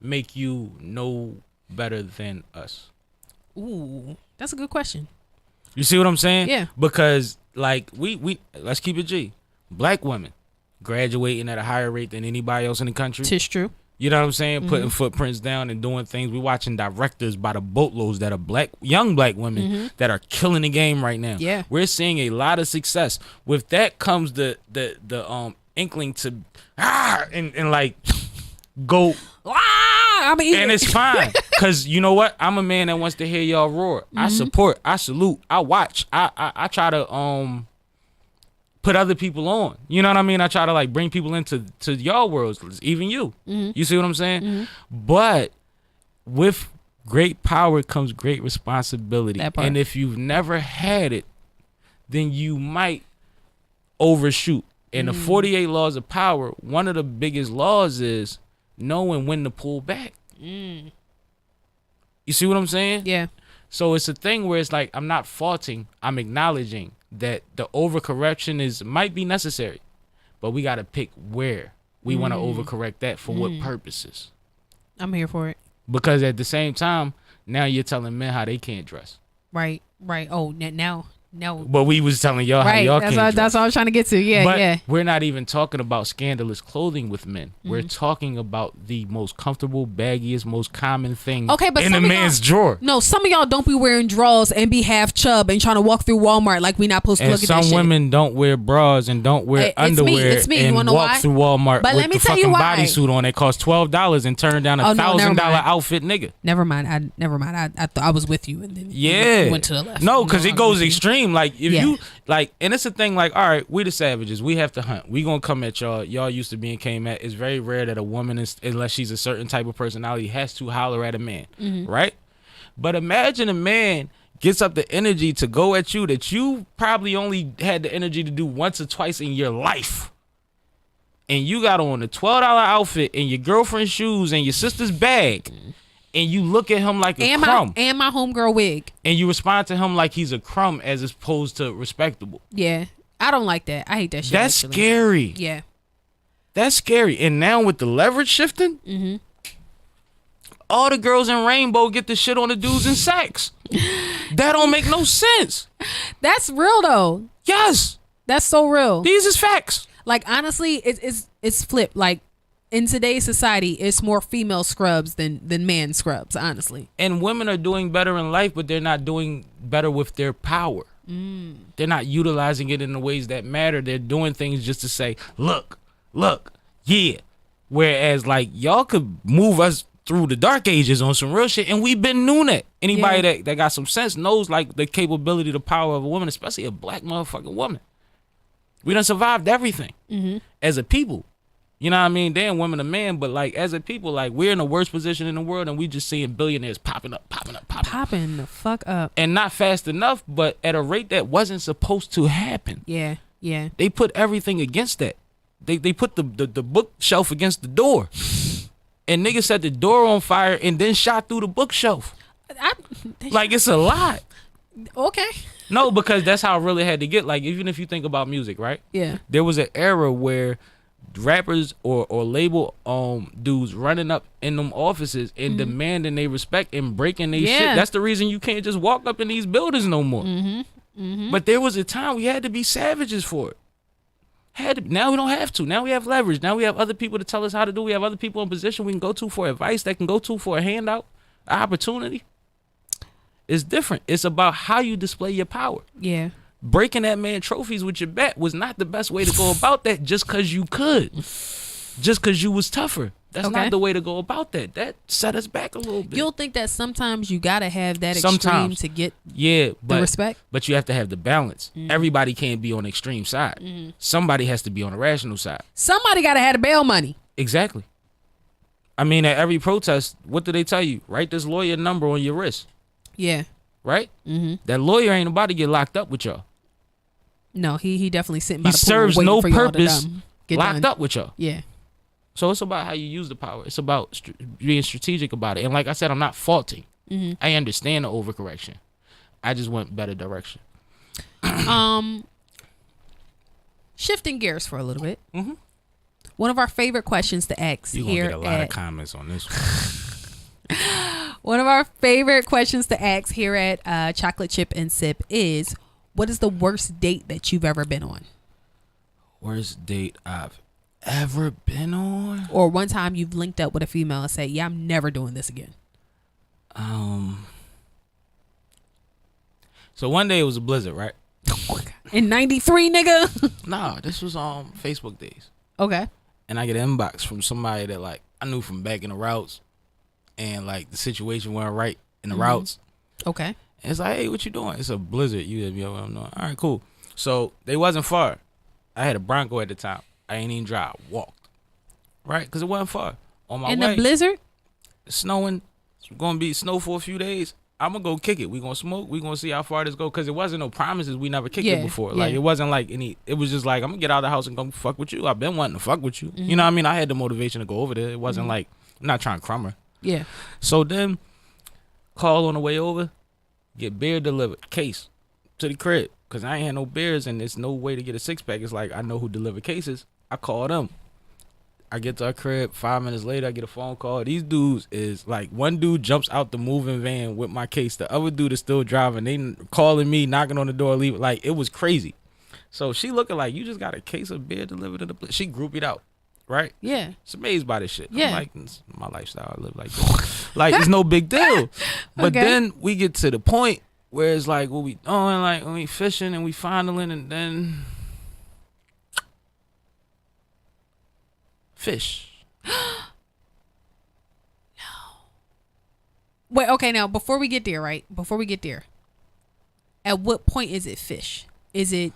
make you know better than us? Ooh, that's a good question. You see what I'm saying? Yeah. Because like we let's keep it G. Black women graduating at a higher rate than anybody else in the country. Tis true. You know what I'm saying? Putting footprints down and doing things. We watching directors by the boatloads that are young black women that are killing the game right now. Yeah. We're seeing a lot of success. With that comes the inkling to and like go. And it's fine, because you know what? I'm a man that wants to hear y'all roar. I support, I salute, I watch, I try to put other people on. You know what I mean? I try to like bring people into y'all worlds, even you. You see what I'm saying? But with great power comes great responsibility. And if you've never had it, then you might overshoot. And the 48 laws of power, one of the biggest laws is knowing when to pull back. You see what I'm saying? Yeah. So it's a thing where it's like, I'm not faulting, I'm acknowledging that the overcorrection might be necessary, but we got to pick where we want to overcorrect that for what purposes. I'm here for it. Because at the same time, now you're telling men how they can't dress. Right. Oh, now. But we was telling y'all how y'all can't dress. That's what I was trying to get to. Yeah, but we're not even talking about scandalous clothing with men. We're talking about the most comfortable, baggiest, most common thing in a man's drawer. No, some of y'all don't be wearing drawers and be half chub and trying to walk through Walmart like we not supposed to look at that shit. Some women don't wear bras and don't wear underwear and walk through Walmart with the fucking bodysuit on that costs $12 and turn down $1,000 outfit nigga. Never mind. I thought I was with you and then you went to the left. No, because it goes extreme. Like if you like, and it's a thing like, all right, we the savages, we have to hunt, we gonna come at y'all used to being came at. It's very rare that a woman unless she's a certain type of personality, has to holler at a man, right? But imagine a man gets up the energy to go at you that you probably only had the energy to do once or twice in your life, and you got on a $12 outfit and your girlfriend's shoes and your sister's bag, and you look at him like a crumb. And my homegirl wig. And you respond to him like he's a crumb as opposed to respectable. Yeah. I don't like that. I hate that shit. That's scary. Yeah. That's scary. And now with the leverage shifting, all the girls in Rainbow get the shit on the dudes in sex. That don't make no sense. That's real though. Yes. That's so real. These is facts. Like honestly, it's flipped. Like in today's society, it's more female scrubs than man scrubs, honestly. And women are doing better in life, but they're not doing better with their power. They're not utilizing it in the ways that matter. They're doing things just to say, look, yeah. Whereas like y'all could move us through the dark ages on some real shit, and we've been doing that. Anybody that got some sense knows like the capability, the power of a woman, especially a black motherfucking woman. We done survived everything as a people. You know what I mean? Damn, women are man, but like as a people, like we're in the worst position in the world, and we just seeing billionaires popping the fuck up, and not fast enough, but at a rate that wasn't supposed to happen. Yeah. They put everything against that. They put the bookshelf against the door, and niggas set the door on fire and then shot through the bookshelf. Like it's a lot. Okay. No, because that's how it really had to get. Like even if you think about music, right? Yeah. There was an era where rappers or label dudes running up in them offices and demanding they respect and breaking their shit. That's the reason you can't just walk up in these buildings no more. But there was a time we had to be savages for it. Now we don't have to. Now we have leverage. Now we have other people to tell us how to do. We have other people in position we can go to for advice, that can go to for a handout, an opportunity. It's different. It's about how you display your power. Yeah. Breaking that man trophies with your bat was not the best way to go about that just because you could. Just because you was tougher. That's not the way to go about that. That set us back a little bit. You'll think that sometimes you got to have that extreme to get the respect? But you have to have the balance. Everybody can't be on the extreme side. Somebody has to be on the rational side. Somebody got to have the bail money. Exactly. I mean, at every protest, what do they tell you? Write this lawyer number on your wrist. Yeah. Right? That lawyer ain't about to get locked up with y'all. No, he definitely sitting by the pool. He serves no purpose locked up with y'all. Yeah. So it's about how you use the power. It's about being strategic about it. And like I said, I'm not faulting. I understand the overcorrection. I just want better direction. Shifting gears for a little bit. One of our favorite questions to ask You're here gonna get a lot of comments on this one. One of our favorite questions to ask here at Chocolate Chip and Sip is, what is the worst date that you've ever been on? Worst date I've ever been on? Or one time you've linked up with a female and say, yeah, I'm never doing this again. So one day it was a blizzard, right? In 93, nigga? Nah, this was on Facebook days. Okay. And I get an inbox from somebody that like I knew from back in the routes, and like the situation went right in the routes. Okay. And it's like, hey, what you doing? It's a blizzard. You hit me up. I'm doing. All right, cool. So they wasn't far. I had a Bronco at the time. I ain't even drive. Walked. Right? Because it wasn't far. On my way. In the blizzard? It's snowing. It's going to be snow for a few days. I'm going to go kick it. We going to smoke. We going to see how far this go. Because it wasn't no promises. We never kicked it before. Like, it wasn't like any. It was just like, I'm going to get out of the house and go fuck with you. I've been wanting to fuck with you. You know what I mean? I had the motivation to go over there. It wasn't like, I'm not trying to crumb her. Yeah. So then, call on the way over. Get beer delivered, case, to the crib. Because I ain't had no beers and there's no way to get a six-pack. It's like, I know who delivered cases. I call them. I get to our crib. 5 minutes later, I get a phone call. These dudes is like, one dude jumps out the moving van with my case. The other dude is still driving. They calling me, knocking on the door, leaving. Like, it was crazy. So she looking like, you just got a case of beer delivered to the place. She groupied out. Right? Yeah. It's amazed by this shit. Yeah. I'm like, it's my lifestyle. I live like this. Like, it's no big deal. But then we get to the point where it's like, what we doing? Like, when we fishing and we fondling and then fish. No. Wait, okay, now, before we get there, right? Before we get there, at what point is it fish? Is it,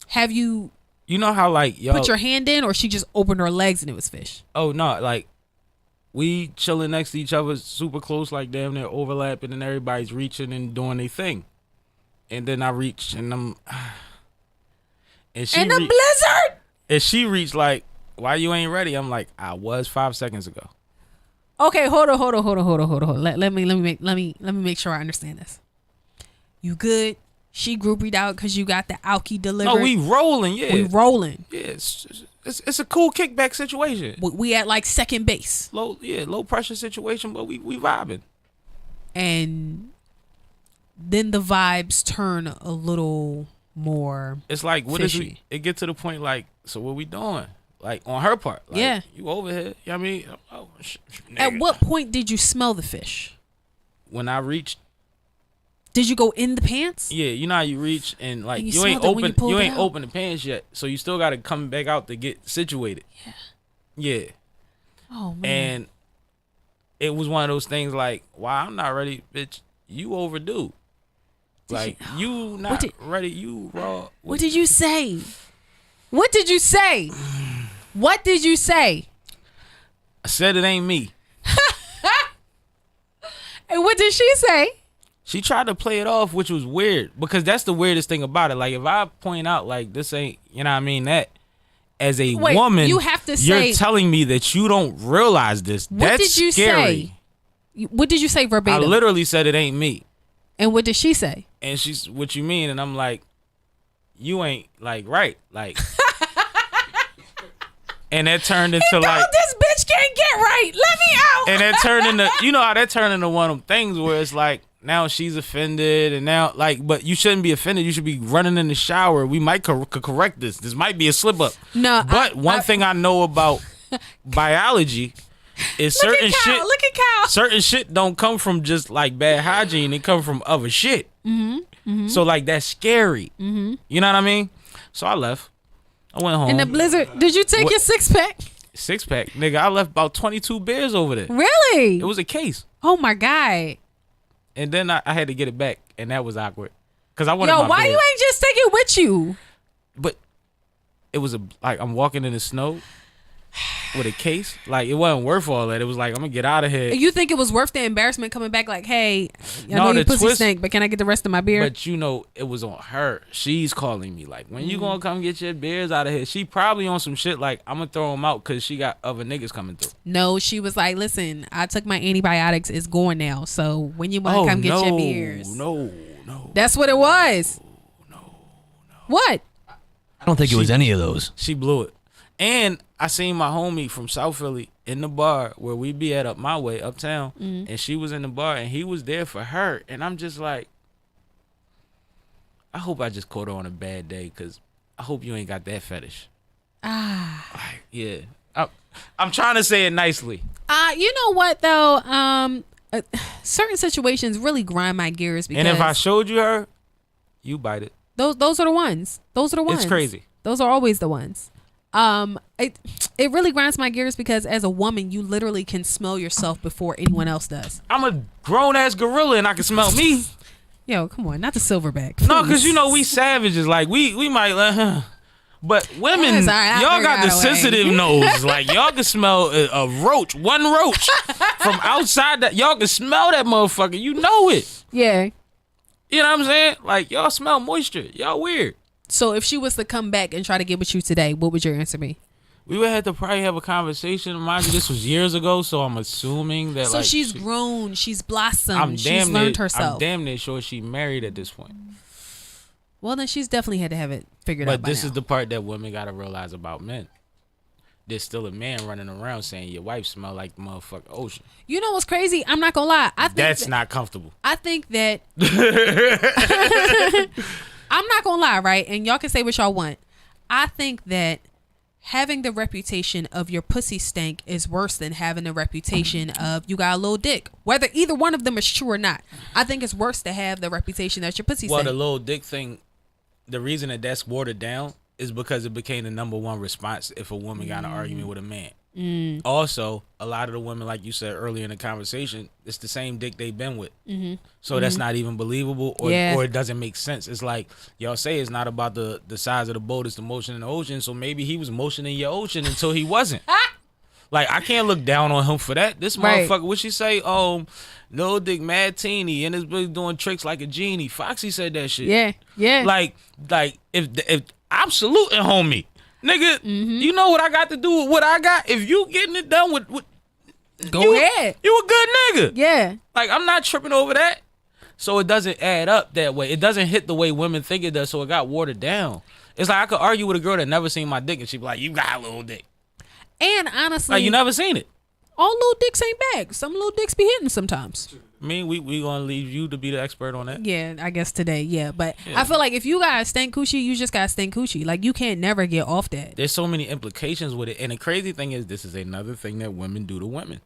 have you... You know how like yo put your hand in, or she just opened her legs and it was fish? Oh no, like we chilling next to each other, super close, like damn near overlapping, and everybody's reaching and doing their thing. And then I reach and I'm and she in the blizzard. And she reached like, why you ain't ready? I'm like, I was 5 seconds ago. Okay, hold on. Let me make sure I understand this. You good? She groupied out because you got the alky delivered. No, we rolling, yeah. We rolling. Yeah, it's a cool kickback situation. We at like second base. Low pressure situation, but we vibing. And then the vibes turn a little more. It's like, what fishy. Is we? It get to the point like, so what we doing? Like on her part. Like, yeah. You over here. You know what I mean? Oh, at what point did you smell the fish? When I reached. Did you go in the pants? Yeah, you know how you reach and like you ain't open the pants yet, so you still got to come back out to get situated. Yeah. Oh man. And it was one of those things like, wow, I'm not ready, bitch. You overdue. Like you not ready. You raw. What did you say? What did you say? What did you say? I said it ain't me. And what did she say? She tried to play it off, which was weird, because that's the weirdest thing about it. Like, if I point out, like, this ain't, you know what I mean, that as a woman, you have to say, you're telling me that you don't realize this. What That's did you scary. say? What did you say verbatim? I literally said it ain't me. And what did she say? And she's, what you mean? And I'm like, you ain't, like, right. Like, and that turned into like, this bitch can't get right. Let me out. and that turned into, you know how that turned into one of them things where it's like, now she's offended, and now, like, but you shouldn't be offended. You should be running in the shower. We might could correct this. This might be a slip up. No, but one thing I know about biology is certain shit. Look at Kyle. Certain shit don't come from just like bad hygiene. It come from other shit. So like that's scary. You know what I mean? So I left. I went home. In the blizzard, did you take your 6-pack? 6-pack, nigga. I left about 22 beers over there. Really? It was a case. Oh my God. And then I had to get it back, and that was awkward. Cause I wanted Yo, my why beer. you ain't just take it with you? But it was like I'm walking in the snow with a case. Like, it wasn't worth all that. It was like, I'm gonna get out of here. You think it was worth the embarrassment coming back like, hey, I No, know the your pussy twist- stink, but can I get the rest of my beer? But you know, it was on her. She's calling me like, when you gonna come get your beers out of here? She probably on some shit like, I'm gonna throw them out because she got other niggas coming through. No, she was like, listen, I took my antibiotics. It's going now. So when you want to come get your beers. No. That's what it was. No. What? I don't think it was any of those. She blew it. And I seen my homie from South Philly in the bar where we be at up my way, uptown. And she was in the bar and he was there for her. And I'm just like, I hope I just caught her on a bad day, because I hope you ain't got that fetish. Like, yeah. I'm trying to say it nicely. You know what though? Certain situations really grind my gears because And if I showed you her, you bite it. those are the ones. Those are the ones. It's crazy. Those are always the ones. It really grinds my gears because as a woman, you literally can smell yourself before anyone else does. I'm a grown ass gorilla and I can smell me. Yo, come on, not the silverback. No, because you know we savages. Like we might. But women, Yes, all right, y'all got the away. sensitive nose. Like, y'all can smell a roach, one roach from outside. That y'all can smell that motherfucker. You know it. Yeah. You know what I'm saying? Like, y'all smell moisture. Y'all weird. So if she was to come back and try to get with you today, what would your answer be? We would have to probably have a conversation. Mind you, this was years ago, so I'm assuming that. So like, she's grown, she's blossomed, I'm she's learned herself. I'm damn near sure she married at this point. Well, then she's definitely had to have it figured out. But by this now. is the part that women gotta realize about men. There's still a man running around saying your wife smell like the motherfucking ocean. You know what's crazy? I'm not gonna lie. I think That's not comfortable. I think that I'm not gonna lie, right? And y'all can say what y'all want. I think that having the reputation of your pussy stank is worse than having the reputation of you got a little dick. Whether either one of them is true or not, I think it's worse to have the reputation that your pussy Well, stank. the little dick thing, the reason that that's watered down is because it became the number one response if a woman got in an argument with a man. Also, a lot of the women, like you said earlier in the conversation, it's the same dick they've been with. So that's not even believable, or it doesn't make sense. It's like y'all say it's not about the size of the boat, it's the motion in the ocean. So maybe he was motioning your ocean until he wasn't. Like, I can't look down on him for that. This motherfucker, what she say? No dick, mad teeny, and this bitch doing tricks like a genie. Foxy said that shit. Yeah. Like if I'm saluting homie, nigga, you know what I got to do with what I got. If you getting it done with Go ahead. You a good nigga. Yeah. Like, I'm not tripping over that. So it doesn't add up that way. It doesn't hit the way women think it does. So it got watered down. It's like I could argue with a girl that never seen my dick, and she be like, "You got a little dick." And honestly, Like, you never seen it. all little dicks ain't bad. Some little dicks be hitting sometimes. I mean, we gonna leave you to be the expert on that. Yeah, I guess today, yeah. But I feel like if you got a stank coochie, you just got a stank coochie. Like, you can't never get off that. There's so many implications with it. And the crazy thing is, this is another thing that women do to women.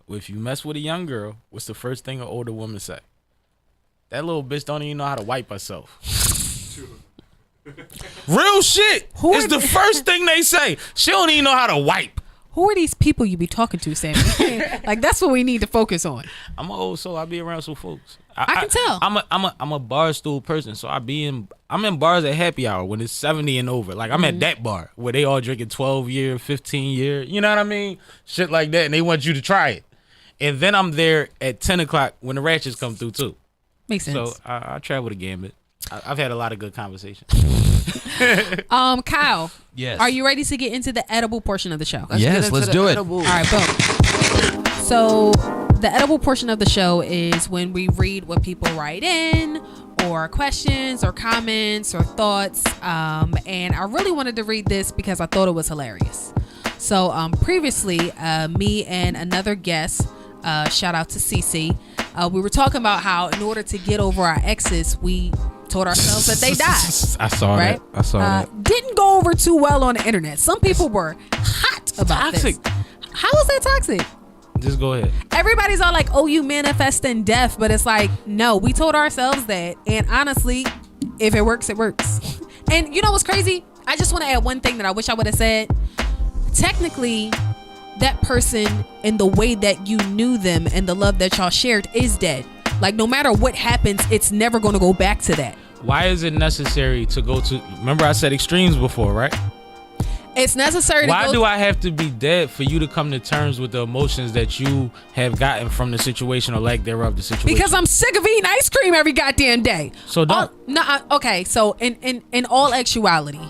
If you mess with a young girl, what's the first thing an older woman say? That little bitch don't even know how to wipe herself. Real shit. It's the first thing they say. She don't even know how to wipe. Who are these people you be talking to, Sammy? Like, that's what we need to focus on. I'm an old soul. I be around some folks. I can tell. I'm a bar stool person, so I'm in bars at happy hour when it's 70 and over. Like I'm at that bar where they all drinking 12-year, 15-year. You know what I mean? Shit like that, and they want you to try it. And then I'm there at 10 o'clock when the ratchets come through too. Makes sense. So I travel the gambit. I've had a lot of good conversations. Kyle. Yes. Are you ready to get into the edible portion of the show? Let's do it. All right, boom. So the edible portion of the show is when we read what people write in, or questions or comments or thoughts. And I really wanted to read this because I thought it was hilarious. So previously, me and another guest, shout out to Cece, we were talking about how in order to get over our exes, we told ourselves that they died. I saw right? that. I saw that. Didn't go over too well on the internet. Some people were hot about Toxic. this. How is that toxic? Just go ahead. Everybody's all like, oh, you manifesting death. But it's like, no, we told ourselves that. And honestly, if it works, it works. And you know what's crazy? I just want to add one thing that I wish I would have said. Technically, that person and the way that you knew them and the love that y'all shared is dead. Like, no matter what happens, it's never going to go back to that. Why is it necessary to go to... Remember I said extremes before, right? It's necessary to Why do I have to be dead for you to come to terms with the emotions that you have gotten from the situation or lack thereof the situation? Because I'm sick of eating ice cream every goddamn day. So don't... Okay, so in all actuality,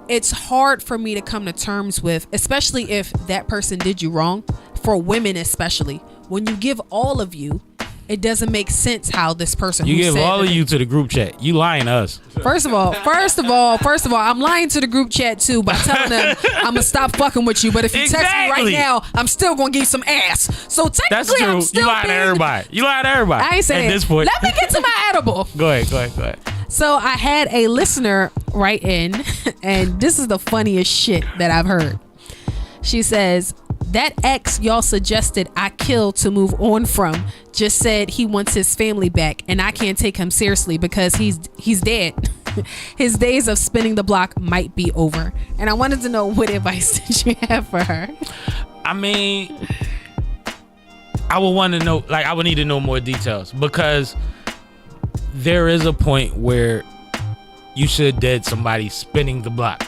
it's hard for me to come to terms with, especially if that person did you wrong. For women especially, when you give all of you, it doesn't make sense how this person you who give said all of you to the group chat. You lying to us. First of all, I'm lying to the group chat too by telling them I'm gonna stop fucking with you. But if you text me right now, I'm still gonna give you some ass. So technically, that's true. I'm still you lying to everybody. You lying to everybody. I ain't saying at this point. Let me get to my edible. Go ahead. So I had a listener write in, and this is the funniest shit that I've heard. She says, that ex y'all suggested I kill to move on from just said he wants his family back, and I can't take him seriously because he's dead. His days of spinning the block might be over. And I wanted to know, what advice did you have for her? I mean, I would want to know, like, I would need to know more details, because there is a point where you should have dead somebody spinning the block.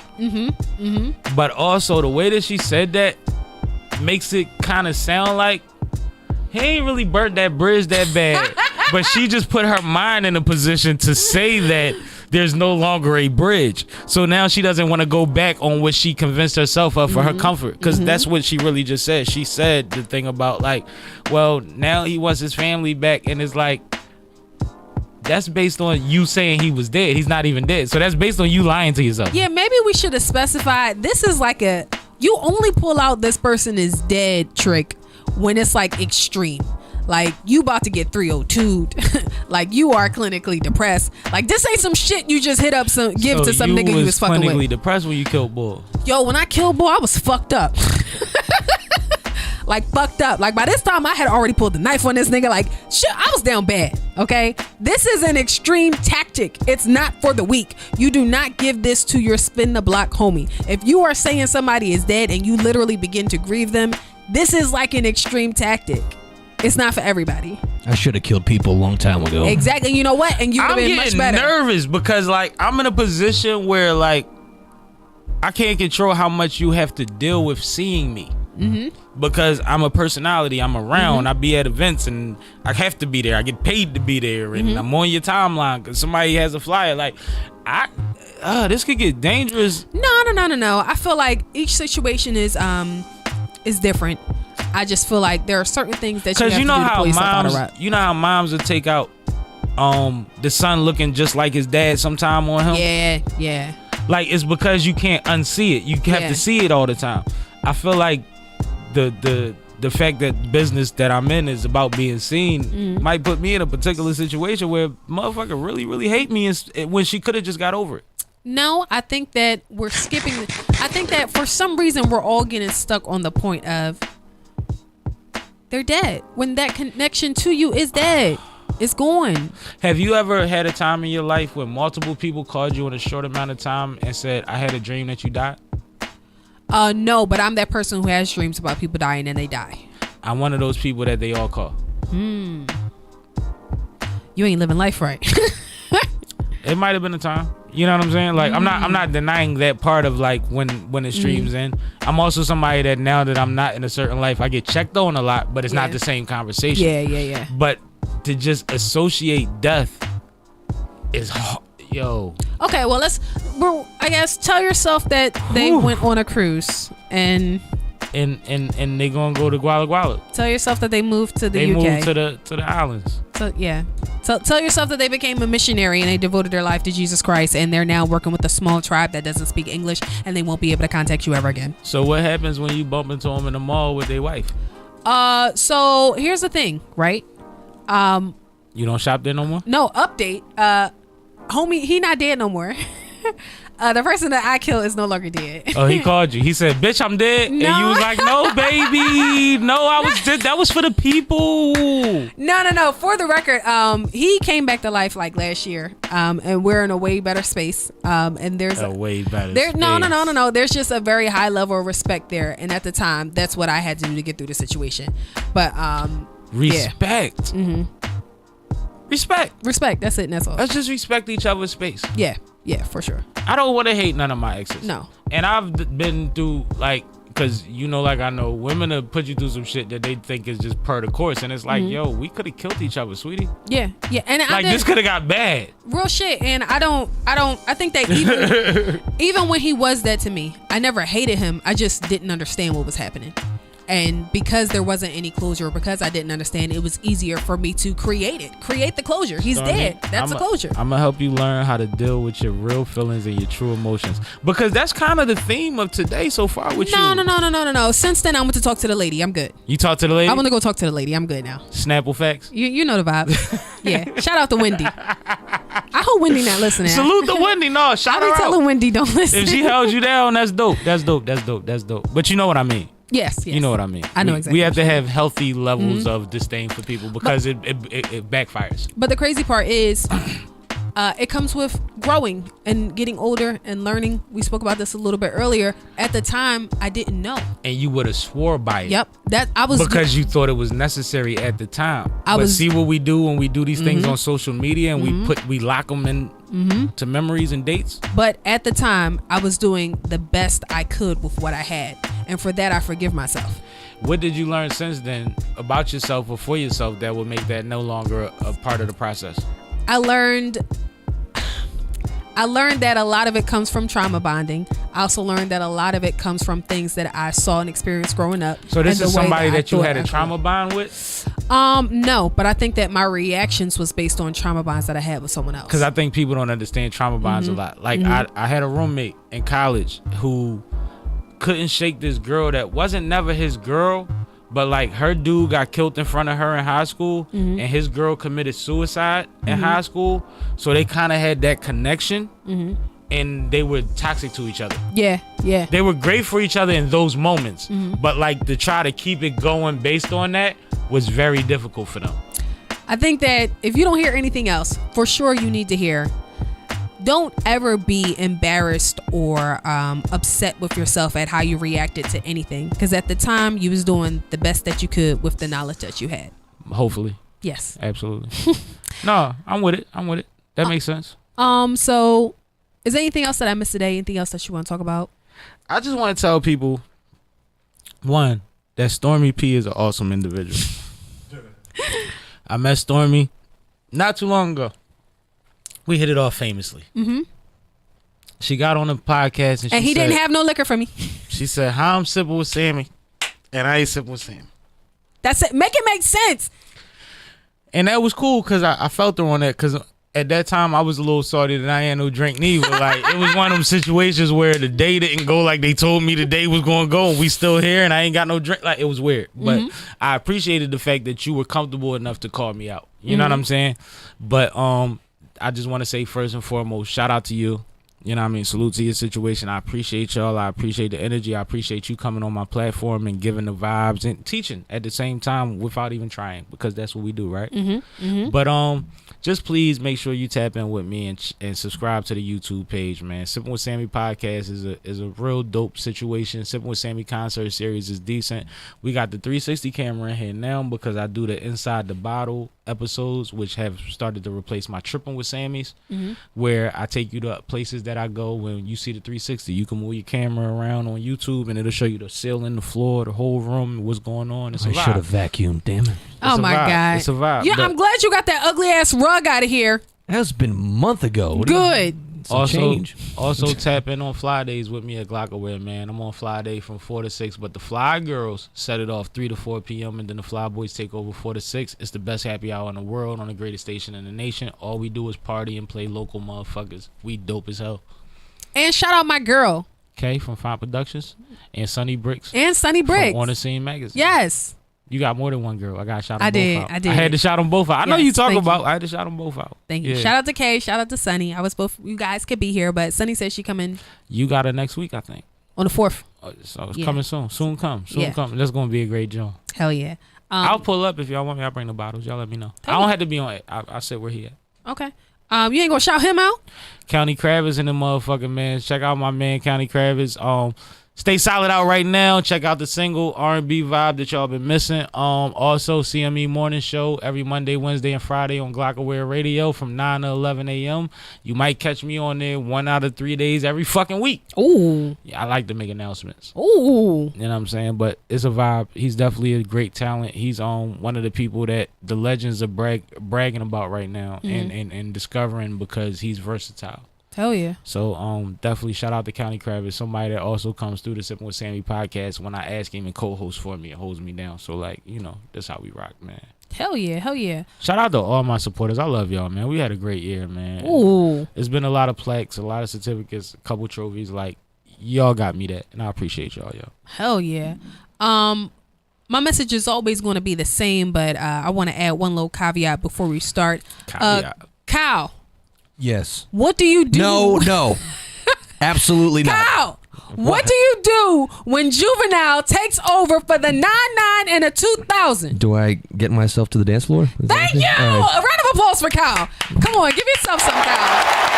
But also the way that she said that makes it kind of sound like he ain't really burnt that bridge that bad. But she just put her mind in a position to say that there's no longer a bridge. So now she doesn't want to go back on what she convinced herself of for her comfort. Because that's what she really just said. She said the thing about, like, well, now he wants his family back. And it's like, that's based on you saying he was dead. He's not even dead. So that's based on you lying to yourself. Yeah, maybe we should have specified. This is like you only pull out this person is dead trick when it's like extreme. Like, you about to get 302'd. Like, you are clinically depressed. Like, this ain't some shit you just hit up give to some nigga you was fucking with. You was clinically depressed when you killed Bull. Yo, when I killed Bull, I was fucked up. Like, fucked up. Like, by this time, I had already pulled the knife on this nigga. Like, shit, I was down bad, okay? This is an extreme tactic. It's not for the weak. You do not give this to your spin the block homie. If you are saying somebody is dead and you literally begin to grieve them, this is like an extreme tactic. It's not for everybody. I should have killed people a long time ago. Exactly. You know what? And you would have been much better. I'm getting nervous because, like, I'm in a position where, like, I can't control how much you have to deal with seeing me. Because I'm a personality. I'm around. I be at events and I have to be there. I get paid to be there, and I'm on your timeline because somebody has a flyer. Like, this could get dangerous. No. I feel like each situation is different. I just feel like there are certain things that you have to do to pull yourself out of rut. You know how moms will take out the son looking just like his dad sometime on him? Yeah. Like, it's because you can't unsee it. You have to see it all the time. I feel like the fact that business that I'm in is about being seen might put me in a particular situation where motherfucker really, really hate me when she could have just got over it. No, I think that we're skipping. I think that for some reason we're all getting stuck on the point of they're dead when that connection to you is dead. It's gone. Have you ever had a time in your life where multiple people called you in a short amount of time and said, I had a dream that you died? No, but I'm that person who has dreams about people dying and they die. I'm one of those people that they all call. You ain't living life right. It might have been a time. You know what I'm saying? Like I'm not denying that part of like when it streams in. I'm also somebody that now that I'm not in a certain life, I get checked on a lot, but it's not the same conversation. Yeah. But to just associate death is yo. Okay, well I guess tell yourself that they went on a cruise and they gonna go to Guala Guala. Tell yourself that they moved to the UK. They moved to the islands. So yeah. So tell yourself that they became a missionary and they devoted their life to Jesus Christ and they're now working with a small tribe that doesn't speak English and they won't be able to contact you ever again. So what happens when you bump into them in the mall with their wife? So here's the thing, right? You don't shop there no more? No, update. Homie, he not dead no more. The person that I killed is no longer dead. Oh, he called you. He said, "Bitch, I'm dead," No. and you was like, "No, baby, no, I was dead. That was for the people." No. For the record, he came back to life like last year, and we're in a way better space. And there's a way better. There, space. no. There's just a very high level of respect there, and at the time, that's what I had to do to get through the situation. But respect. Yeah. Respect. That's it. And that's all. Let's just respect each other's space. Yeah, for sure. I don't want to hate none of my exes. No. And I've been through like, cause like I know women will put you through some shit that they think is just per the course, and it's like, yo, we could have killed each other, sweetie. Yeah, and like this could have got bad. Real shit, and I think that even when he was that to me, I never hated him. I just didn't understand what was happening. And because there wasn't any closure, because I didn't understand, it was easier for me to create the closure. He's dead. That's the closure. I'm gonna help you learn how to deal with your real feelings and your true emotions, because that's kind of the theme of today so far with you. No. Since then, I went to talk to the lady. I'm good. You talked to the lady? I want to go talk to the lady. I'm good now. Snapple facts. You know the vibe. Yeah. Shout out to Wendy. I hope Wendy not listening. Salute to Wendy. No, shout her out. I be telling Wendy don't listen. If she held you down, that's dope. That's dope. But you know what I mean. Yes. You know what I mean. I know exactly. We have to have healthy levels of disdain for people, because it backfires. But the crazy part is, it comes with growing and getting older and learning. We spoke about this a little bit earlier. At the time, I didn't know. And you would have swore by it. Yep. Because you thought it was necessary at the time. See what we do when we do these things on social media, and we lock them in to memories and dates. But at the time, I was doing the best I could with what I had. And for that, I forgive myself. What did you learn since then about yourself or for yourself that would make that no longer a part of the process? I learned that a lot of it comes from trauma bonding. I also learned that a lot of it comes from things that I saw and experienced growing up. So this is somebody that you had a trauma bond with? No, but I think that my reactions was based on trauma bonds that I had with someone else. Because I think people don't understand trauma bonds a lot. Like I had a roommate in college who couldn't shake this girl that wasn't never his girl, but like her dude got killed in front of her in high school, and his girl committed suicide in high school. So they kind of had that connection, and they were toxic to each other. Yeah. They were great for each other in those moments, but like to try to keep it going based on that was very difficult for them. I think that if you don't hear anything else, for sure you need to hear, don't ever be embarrassed or upset with yourself at how you reacted to anything, because at the time you was doing the best that you could with the knowledge that you had. Hopefully. Yes. Absolutely. No, I'm with it. That makes sense. So is there anything else that I missed today? Anything else that you want to talk about? I just want to tell people, one, that Stormy P is an awesome individual. I met Stormy not too long ago. We hit it off famously. She got on the podcast and he didn't have no liquor for me. She said, "How I'm sipping with Sammy, and I ain't sipping with Sammy." That's it. Make it make sense. And that was cool because I felt her on that, because at that time I was a little salty that I ain't no drink neither. Like it was one of them situations where the day didn't go like they told me the day was going to go, and we still here and I ain't got no drink. Like it was weird. But I appreciated the fact that you were comfortable enough to call me out. You know what I'm saying? But I just want to say first and foremost, shout out to you. You know what I mean? Salute to your situation. I appreciate y'all. I appreciate the energy. I appreciate you coming on my platform and giving the vibes and teaching at the same time without even trying, because that's what we do, right? But just please make sure you tap in with me and subscribe to the YouTube page, man. Sippin with Sammie podcast is a real dope situation. Sippin with Sammie concert series is decent. We got the 360 camera in here now because I do the inside the bottle episodes, which have started to replace my Trippin' with Sammie's, where I take you to places that I go. When you see the 360, you can move your camera around on YouTube and it'll show you the ceiling, the floor, the whole room, what's going on. It's a I vibe. should have vacuumed, damn it. Oh my God. It's a vibe. Yeah, I'm glad you got that ugly ass rug out of here. That's been a month ago. Good. Also tap in on Fly Days with me at Glockaware, man. I'm on Fly Day from 4 to 6, but the Fly Girls set it off 3 to 4 p.m. and then the Fly Boys take over 4 to 6. It's the best happy hour in the world on the greatest station in the nation. All we do is party and play local motherfuckers. We dope as hell. And shout out my girl. Kay from Fine Productions and Sunny Bricks. And Sunny Bricks. From On the Scene Magazine. Yes. You got more than one girl. I got to shout them both out. I did. I had to shout them both out. I know Yes, you talking thank about. you. I had to shout them both out. Thank you. Yeah. Shout out to Kay. Shout out to Sunny. I was both. You guys could be here, but Sunny said she coming You got it next week, I think. on the 4th. So it's Yeah. coming soon. Soon come. Yeah. That's going to be a great job. Hell yeah. I'll pull up if y'all want me. I'll bring the bottles. Y'all let me know. I don't have to be on it. I said where he at. Okay. You ain't gonna shout him out? County Kravitz and the motherfucking man. Check out my man County Kravitz. Stay solid out right now. Check out the single R&B vibe that y'all been missing. Also CME morning show every Monday, Wednesday, and Friday on Glockaware Radio from 9 to 11 a.m. You might catch me on there 1 out of 3 days every fucking week. Ooh. Yeah, I like to make announcements. Ooh. You know what I'm saying? But it's a vibe. He's definitely a great talent. He's one of the people that the legends are bragging about right now and discovering because he's versatile. Hell yeah. So definitely shout out to County Kravitz, somebody that also comes through the Sippin with Sammie podcast. When I ask him and co-host for me, it holds me down. So that's how we rock, man. Hell yeah. Hell yeah. Shout out to all my supporters. I love y'all, man. We had a great year, man. Ooh. It's been a lot of plaques, a lot of certificates, a couple trophies. Like, y'all got me that, and I appreciate y'all, yo. Hell yeah. My message is always going to be the same, but I want to add one little caveat before we start. Kyle. Yes. What do you do? No. Absolutely not. Kyle, what do you do when Juvenile takes over for the 99 and a 2000? Do I get myself to the dance floor? Thank you. All right. A round of applause for Kyle. Come on, give yourself some, Kyle.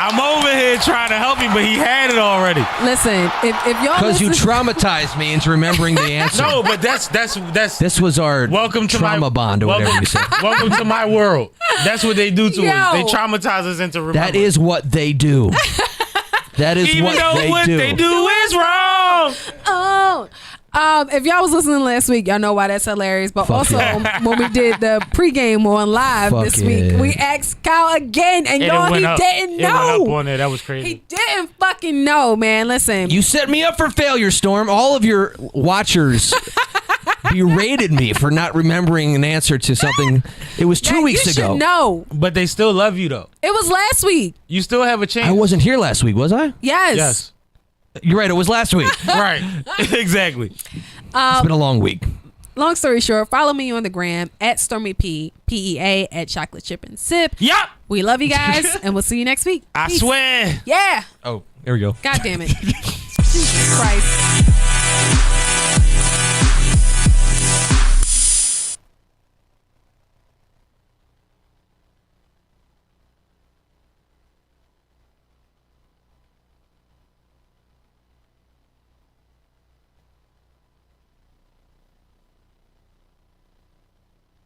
I'm over here trying to help him, but he had it already. Listen, if y'all Because you listen- traumatized me into remembering the answer. No, but that's This was our welcome to trauma my bond or whatever you said. Welcome to my world. That's what they do to Yo. us. They traumatize us into remembering. That is what they do. That is Even what though they what do. they do is wrong. Oh. If y'all was listening last week, y'all know why that's hilarious. But Fuck also, yeah. when we did the pregame on live Fuck this week, yeah. we asked Kyle again, and And y'all, it he went up. didn't It went up know. on there. That was crazy. He didn't fucking know, man. Listen. You set me up for failure, Storm. All of your watchers berated me for not remembering an answer to something. It was 2 weeks you ago. should know. But they still love you, though. It was last week. You still have a chance. I wasn't here last week, was I? Yes. Yes. You're right. It was last week. Right. Exactly. It's been a long week. Long story short, follow me on the gram at Stormy PEA at Chocolate Chip and Sip. Yup. We love you guys, and we'll see you next week. I Peace. swear. Yeah. Oh, there we go. God damn it. Jesus Christ.